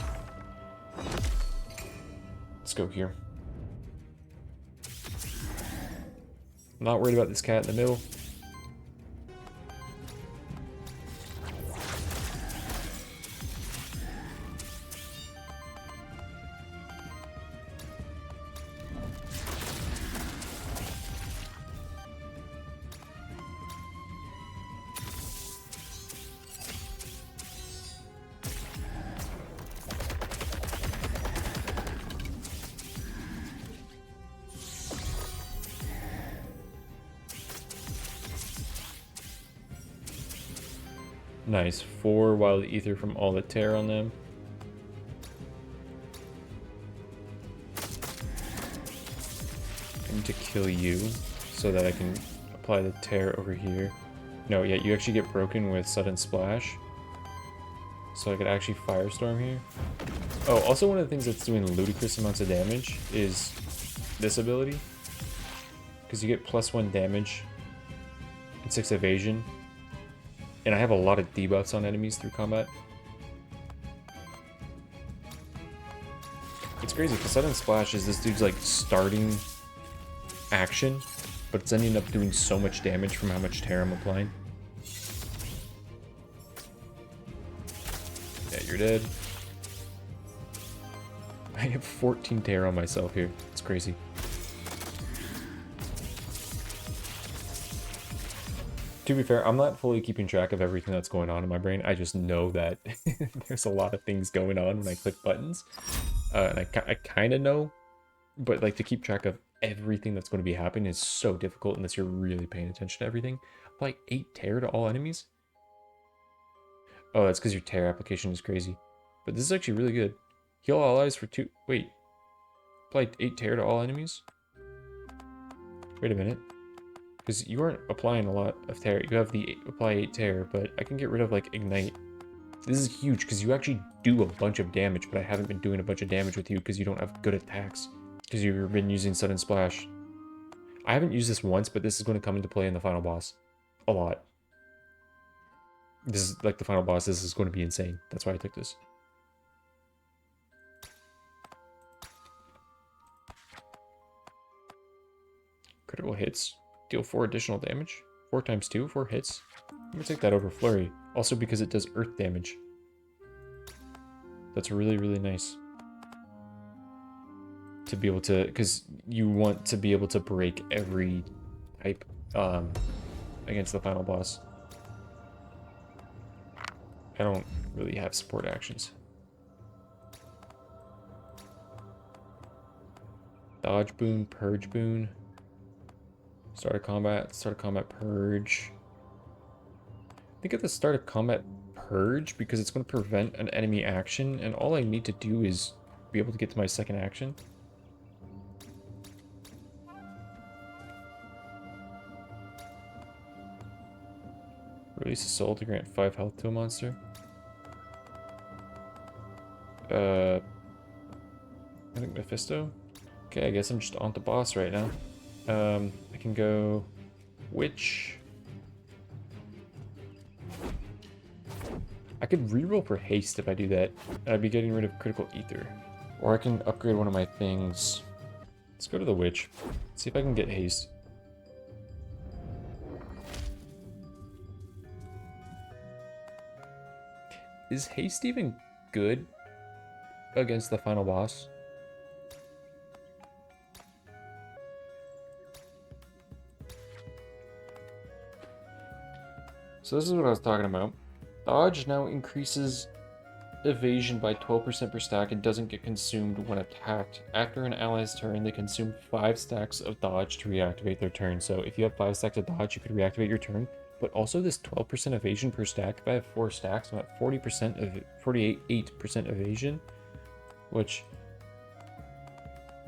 Let's go here. I'm not worried about this cat in the middle. Nice. 4 wild ether from all the tear on them. I need to kill you so that I can apply the tear over here. No, yeah, you actually get broken with sudden splash. So I could actually firestorm here. Oh, also one of the things that's doing ludicrous amounts of damage is this ability. Because you get +1 damage and 6 evasion. And I have a lot of debuffs on enemies through combat. It's crazy because sudden splash is this dude's like starting action, but it's ending up doing so much damage from how much tear I'm applying. Yeah, you're dead. I have 14 tear on myself here. It's crazy. To be fair, I'm not fully keeping track of everything that's going on in my brain. I just know that there's a lot of things going on when I click buttons. And I kind of know, but like to keep track of everything that's going to be happening is so difficult unless you're really paying attention to everything. Like 8 tear to all enemies? Oh, that's because your tear application is crazy. But this is actually really good. Heal allies for 2... Wait. Apply 8 tear to all enemies? Wait a minute. Because you aren't applying a lot of tear. You have the apply 8 tear, but I can get rid of like ignite. This is huge because you actually do a bunch of damage, but I haven't been doing a bunch of damage with you because you don't have good attacks. Because you've been using sudden splash. I haven't used this once, but this is going to come into play in the final boss. A lot. This is like the final boss. This is going to be insane. That's why I took this. Critical hits. Deal 4 additional damage. 4 times 2, 4 hits. I'm going to take that over Flurry. Also because it does earth damage. That's really, really nice. To be able to... Because you want to be able to break every type against the final boss. I don't really have support actions. Dodge boon, purge boon. Start of combat, purge. I think at the start of combat, purge, because it's going to prevent an enemy action, and all I need to do is be able to get to my second action. Release a soul to grant 5 health to a monster. I think Mephisto. Okay, I guess I'm just on the boss right now. I can go Witch. I could reroll for haste if I do that. I'd be getting rid of critical ether. Or I can upgrade one of my things. Let's go to the Witch. See if I can get haste. Is haste even good against the final boss? So this is what I was talking about. Dodge now increases evasion by 12% per stack and doesn't get consumed when attacked. After an ally's turn, they consume 5 stacks of dodge to reactivate their turn. So if you have 5 stacks of dodge, you could reactivate your turn. But also this 12% evasion per stack. If I have 4 stacks, I'm at 40% of 48% evasion. Which...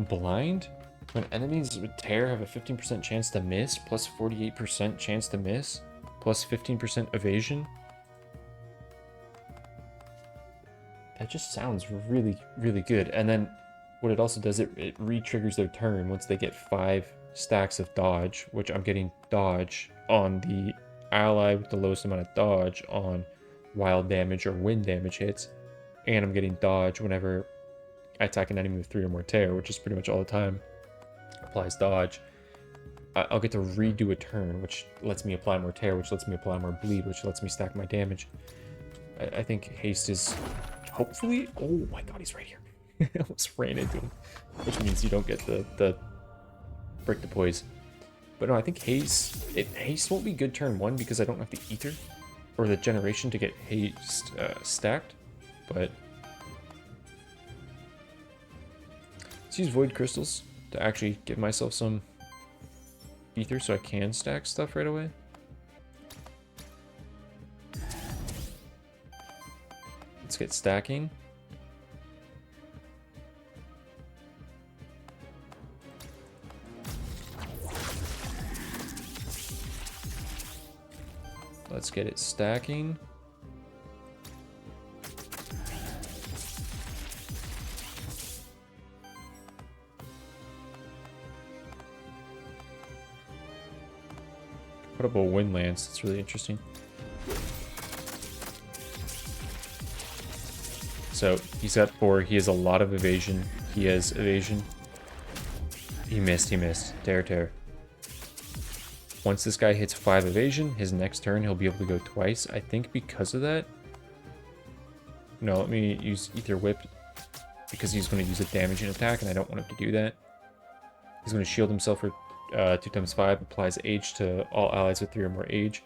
Blind? When enemies with tear have a 15% chance to miss, plus 48% chance to miss, plus 15% evasion. That just sounds really, really good. And then what it also does, it re-triggers their turn once they get 5 stacks of dodge, which I'm getting dodge on the ally with the lowest amount of dodge on wild damage or wind damage hits. And I'm getting dodge whenever I attack an enemy with 3 or more tear, which is pretty much all the time. Applies dodge. I'll get to redo a turn, which lets me apply more tear, which lets me apply more bleed, which lets me stack my damage. I think haste is hopefully... Oh my god, he's right here. I almost ran into him. Which means you don't get the break the poise. But no, I think haste won't be good turn 1 because I don't have the ether or the generation to get haste stacked. But let's use void crystals to actually give myself some ether so I can stack stuff right away. Let's get stacking. Let's get it stacking. Put up a wind lance. That's really interesting. So he's got 4. He has a lot of evasion. He has evasion. He missed. He missed. Tear, tear. Once this guy hits 5 evasion, his next turn he'll be able to go twice. I think because of that. No, let me use Ether Whip because he's going to use a damaging attack, and I don't want him to do that. He's going to shield himself for 2 times 5, applies age to all allies with 3 or more age.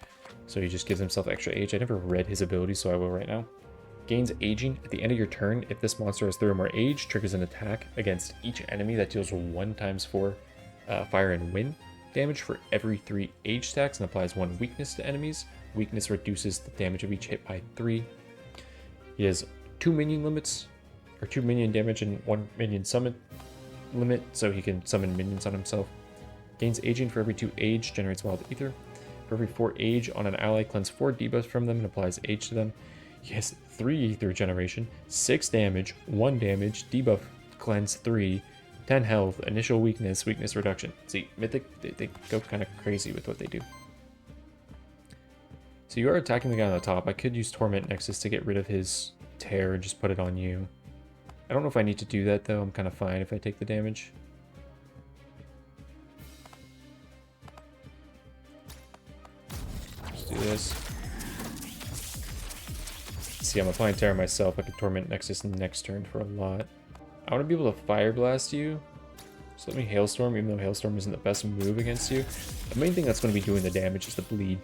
So he just gives himself extra age. I never read his ability, so I will right now. Gains aging at the end of your turn. If this monster has 3 or more age, triggers an attack against each enemy that deals 1 times 4 fire and wind damage for every 3 age stacks and applies 1 weakness to enemies. Weakness reduces the damage of each hit by 3. He has 2 minion limits, or 2 minion damage and 1 minion summon limit, so he can summon minions on himself. Gains aging for every 2 age, generates wild ether. For every 4 age on an ally, cleanse 4 debuffs from them and applies age to them. He has 3 ether generation, 6 damage, 1 damage, debuff, cleanse 3, 10 health, initial weakness, weakness reduction. See, Mythic, they go kind of crazy with what they do. So you are attacking the guy on the top. I could use Torment Nexus to get rid of his tear and just put it on you. I don't know if I need to do that though. I'm kind of fine if I take the damage. Let's do this. See, I'm applying Terror myself. I could Torment Nexus next turn for a lot. I want to be able to Fire Blast you. So let me Hailstorm, even though Hailstorm isn't the best move against you. The main thing that's going to be doing the damage is the bleed.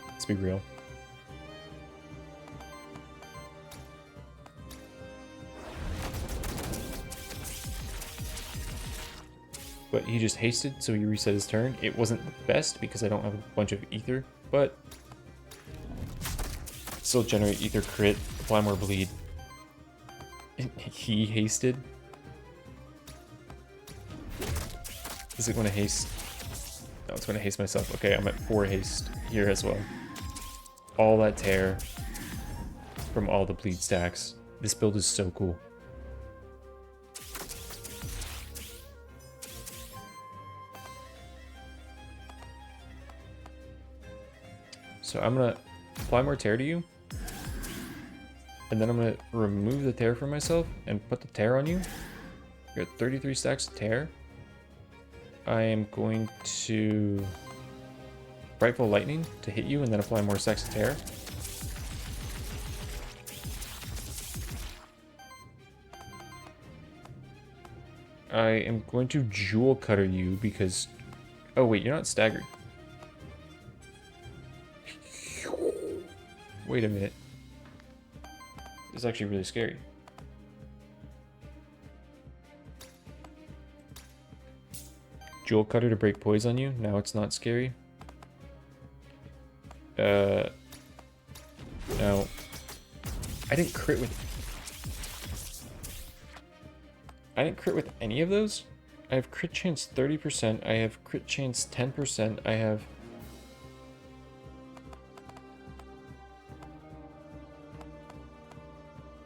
Let's be real. But he just hasted, so he reset his turn. It wasn't the best because I don't have a bunch of ether, but still generate ether crit, apply more bleed. He hasted. Is it going to haste? No, it's going to haste myself. Okay, I'm at 4 haste here as well. All that tear from all the bleed stacks. This build is so cool. So I'm going to apply more tear to you. And then I'm going to remove the tear from myself and put the tear on you. You're at 33 stacks of tear. I am going to Frightful Lightning to hit you and then apply more stacks of tear. I am going to Jewel Cutter you because... Oh wait, you're not staggered. Wait a minute. This is actually really scary. Jewel Cutter to break poise on you. Now it's not scary. No. I didn't crit with... I didn't crit with any of those. I have crit chance 30%. I have crit chance 10%. I have...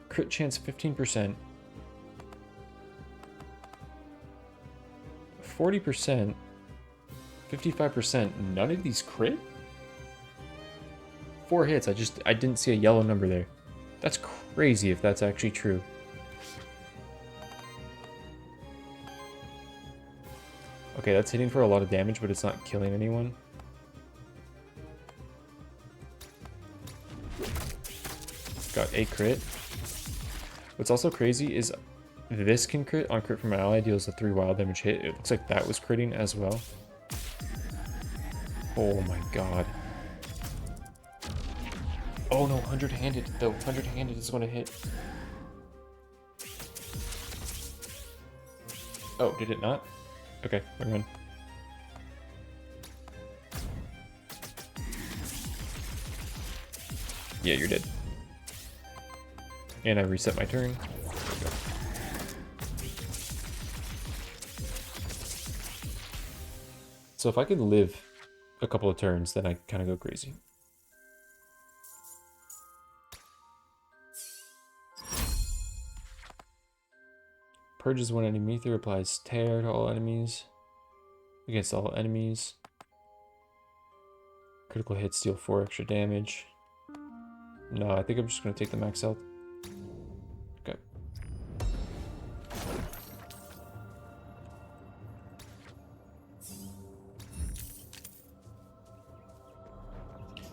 crit chance 15%. 40%. 55%. None of these crit? 4 hits. I didn't see a yellow number there. That's crazy if that's actually true. Okay, that's hitting for a lot of damage, but it's not killing anyone. Got a crit. What's also crazy is this can crit on crit from an ally, deals a 3 wild damage hit. It looks like that was critting as well. Oh my god. Oh no, 100-handed though. 100-handed is going to hit. Oh, did it not? Okay, never mind. Yeah, you're dead. And I reset my turn. So if I could live a couple of turns, then I kind of go crazy. Purges one enemy ether, applies tear to all enemies. Against all enemies. Critical hits deal 4 extra damage. No, I think I'm just going to take the max health. Okay.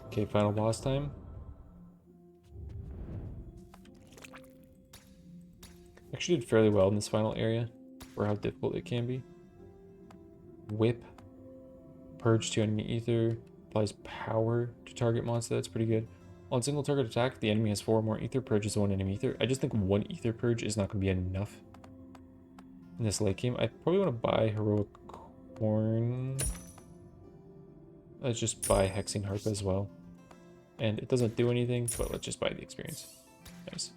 Okay, final boss time. Actually did fairly well in this final area for how difficult it can be. Whip. Purge 2 enemy ether. Applies power to target monster. That's pretty good. On single target attack, if the enemy has 4 or more ether, purges 1 enemy ether. I just think 1 ether purge is not going to be enough in this late game. I probably want to buy Heroic Horn. Let's just buy Hexing Harp as well. And it doesn't do anything, but let's just buy the experience. Nice.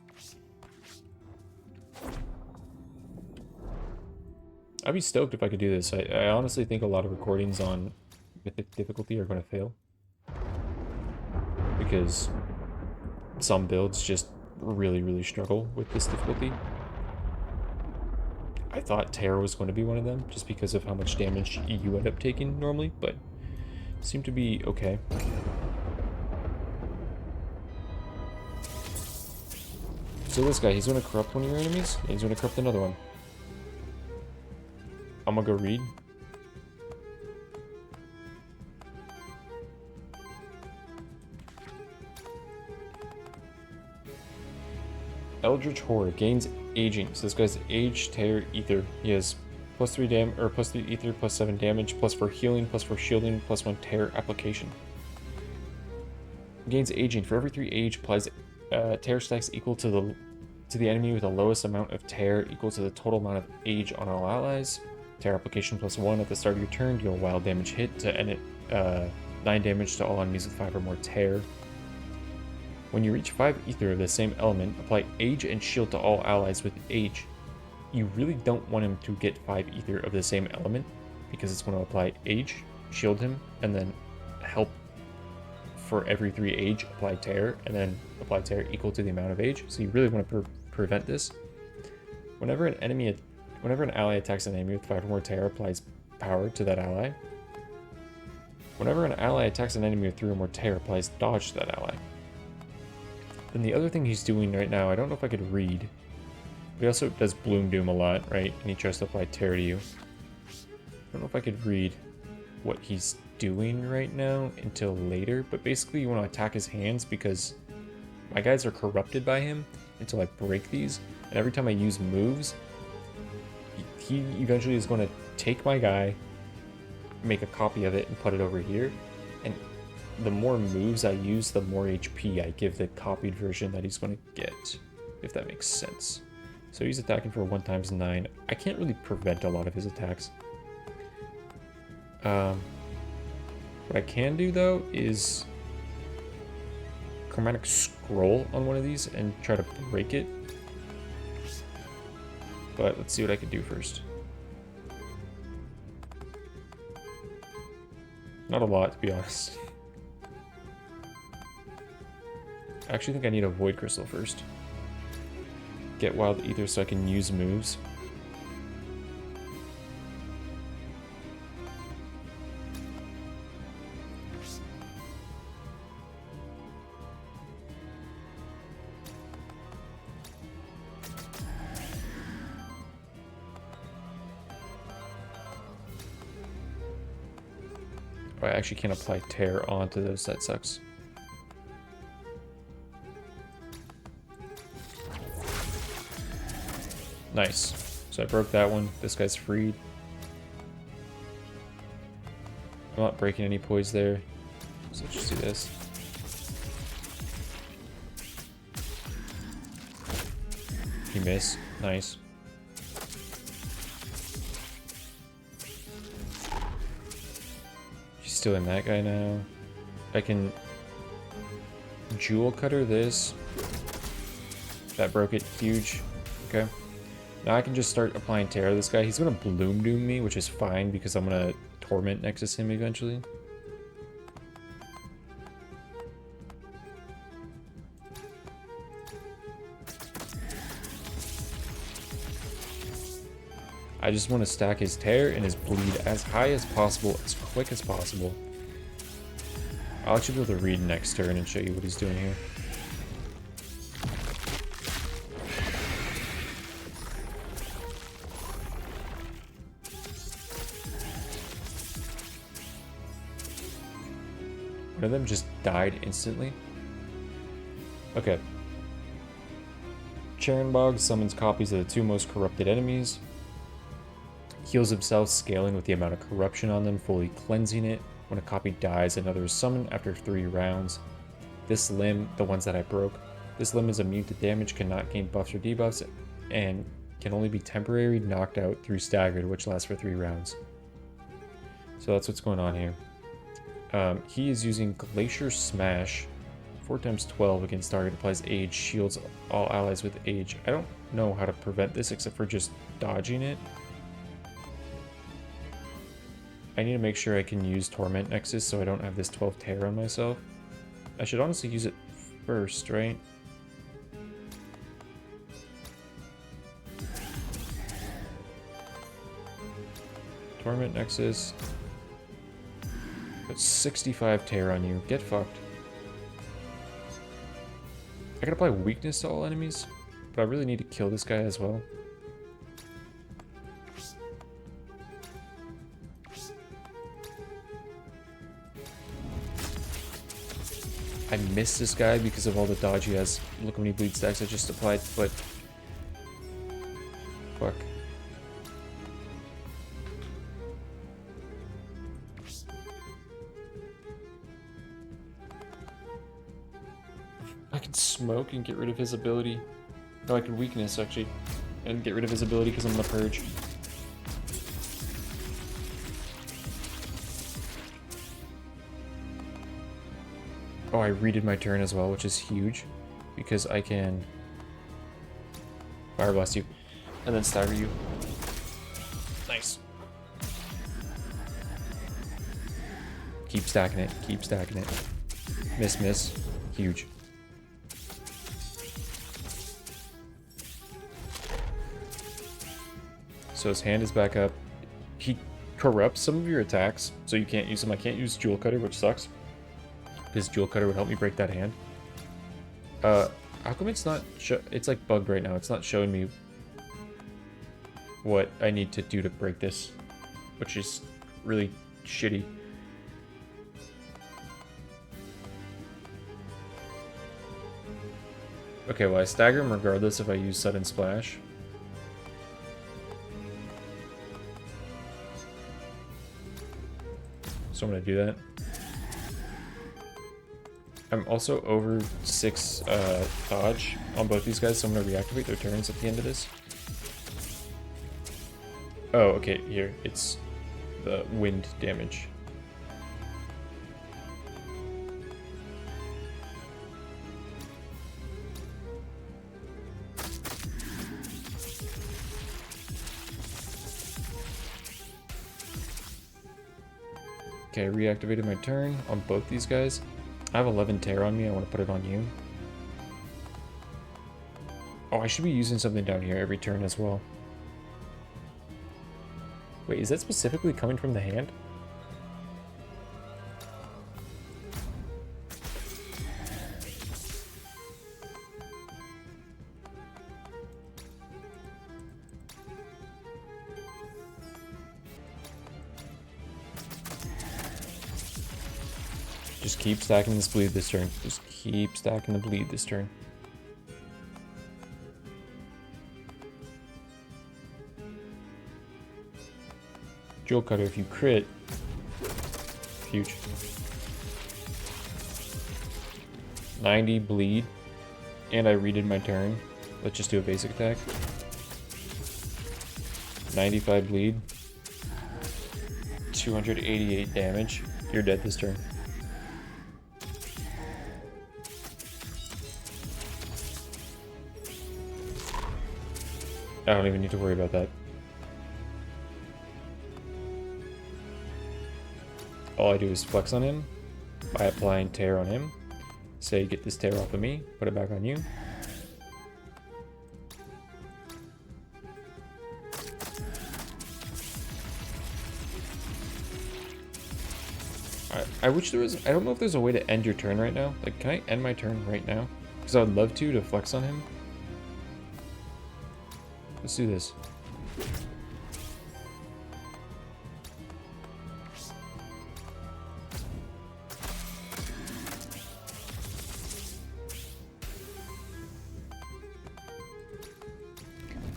I'd be stoked if I could do this. I honestly think a lot of recordings on Mythic difficulty are going to fail. Because some builds just really struggle with this difficulty. I thought Terror was going to be one of them, just because of how much damage you end up taking normally, but seemed to be okay. So this guy, he's going to corrupt one of your enemies, and he's going to corrupt another one. I'm going to go read. Eldritch Horror gains aging. So this guy's age, tear, ether. He has +3 +3 ether, +7 damage, +4 healing, +4 shielding, +1 tear application. Gains aging. For every 3 age, applies tear stacks equal to the enemy with the lowest amount of tear equal to the total amount of age on all allies. Tear application +1 at the start of your turn. Deal wild damage hit to end it 9 damage to all enemies with 5 or more tear. When you reach 5 ether of the same element, apply age and shield to all allies with age. You really don't want him to get 5 ether of the same element, because it's going to apply age, shield him, and then help for every 3 age apply tear, and then apply tear equal to the amount of age. So you really want to prevent this. Whenever an ally attacks an enemy with 5 or more tear, applies power to that ally. Whenever an ally attacks an enemy with 3 or more tear, applies dodge to that ally. Then the other thing he's doing right now, I don't know if I could read. But he also does Bloom Doom a lot, right? And he tries to apply tear to you. I don't know if I could read what he's doing right now until later, but basically you want to attack his hands because my guys are corrupted by him until I break these. And every time I use moves, he eventually is going to take my guy, make a copy of it, and put it over here. And the more moves I use, the more HP I give the copied version that he's going to get, if that makes sense. So he's attacking for 1 × 9. I can't really prevent a lot of his attacks. What I can do, though, is Chromatic Scroll on one of these and try to break it. But let's see what I can do first. Not a lot, to be honest. I actually think I need a Void Crystal first. Get Wild Ether so I can use moves. Oh, I actually can't apply Tear onto those, that sucks. Nice. So I broke that one. This guy's freed. I'm not breaking any poise there. So let's just do this. He missed. Nice. He's still in that guy now. I can Jewel Cutter this. That broke it. Huge. Okay. Now I can just start applying Terror to this guy. He's going to Bloom Doom me, which is fine because I'm going to Torment Nexus him eventually. I just want to stack his Tear and his Bleed as high as possible, as quick as possible. I'll actually be able to read next turn and show you what he's doing here. One of them just died instantly. Okay. Charenbog summons copies of the 2 most corrupted enemies. Heals himself, scaling with the amount of corruption on them, fully cleansing it. When a copy dies, another is summoned after 3 rounds. This limb, the ones that I broke, this limb is immune to damage, cannot gain buffs or debuffs, and can only be temporarily knocked out through staggered, which lasts for 3 rounds. So that's what's going on here. He is using Glacier Smash, 4 times 12 against target, applies Age, shields all allies with Age. I don't know how to prevent this except for just dodging it. I need to make sure I can use Torment Nexus so I don't have this 12 Tear on myself. I should honestly use it first, right? Torment Nexus. Got 65 Tear on you. Get fucked. I can apply Weakness to all enemies, but I really need to kill this guy as well. I missed this guy because of all the dodge he has. Look how many bleed stacks I just applied, but... Fuck. I can smoke and get rid of his ability. No, I can weakness, actually. And get rid of his ability because I'm gonna purge. Oh, I redid my turn as well, which is huge. Because I can... Fire Blast you. And then stagger you. Nice. Keep stacking it. Keep stacking it. Miss, miss. Huge. So his hand is back up. He corrupts some of your attacks, so you can't use them. I can't use Jewel Cutter, which sucks. Because Jewel Cutter would help me break that hand. How come it's not... It's like bugged right now. It's not showing me what I need to do to break this, which is really shitty. Okay, well I stagger him regardless if I use Sudden Splash. So I'm going to do that. I'm also over 6 dodge on both these guys, so I'm going to reactivate their turns at the end of this. Oh, okay, here. It's the wind damage. Okay, I reactivated my turn on both these guys. I have 11 Tear on me. I want to put it on you. Oh, I should be using something down here every turn as well. Wait, is that specifically coming from the hand? Just keep stacking this bleed this turn. Just keep stacking the bleed this turn. Jewel Cutter, if you crit, huge. 90 bleed, and I redid my turn. Let's just do a basic attack. 95 bleed. 288 damage. You're dead this turn. I don't even need to worry about that. All I do is flex on him by applying tear on him. Say, get this tear off of me, put it back on you. I wish there was, I don't know if there's a way to end your turn right now. Like, can I end my turn right now? Because I would love to flex on him. Let's do this.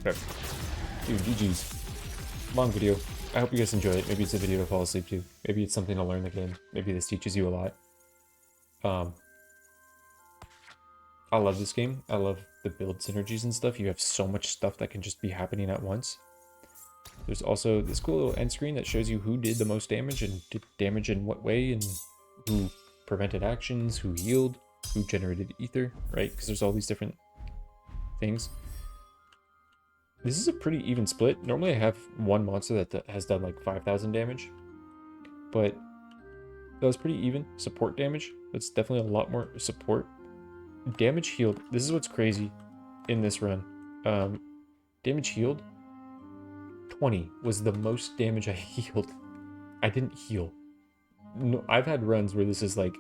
Okay. Dude, GG's. Long video. I hope you guys enjoy it. Maybe it's a video to fall asleep to. Maybe it's something to learn the game. Maybe this teaches you a lot. I love this game. I love the build synergies and stuff. You have so much stuff that can just be happening at once. There's also this cool little end screen that shows you who did the most damage and did damage in what way, and who prevented actions, who healed, who generated ether, right? Because there's all these different things. This is a pretty even split. Normally I have one monster that has done like 5,000 damage, but that was pretty even. Support damage, that's definitely a lot more support. Damage healed, this is what's crazy in this run. Damage healed, 20 was the most damage I healed. I didn't heal. No, I've had runs where this is like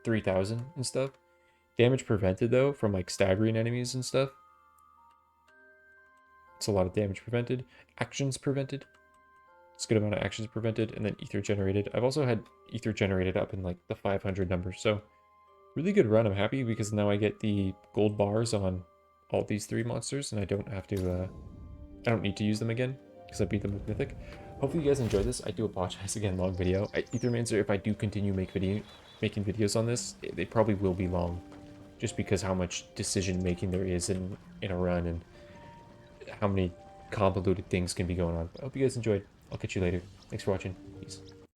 3,000 and stuff. Damage prevented though from like staggering enemies and stuff. It's a lot of damage prevented. Actions prevented. It's a good amount of actions prevented, and then ether generated. I've also had ether generated up in like the 500 numbers, so really good run. I'm happy because now I get the gold bars on all these 3 monsters, and I don't have to, I don't need to use them again because I beat them with Mythic. Hopefully you guys enjoyed this. I do apologize again, long video. Aethermancer, if I do continue making videos on this, they probably will be long, just because how much decision making there is in a run, and how many convoluted things can be going on. I hope you guys enjoyed. I'll catch you later. Thanks for watching. Peace.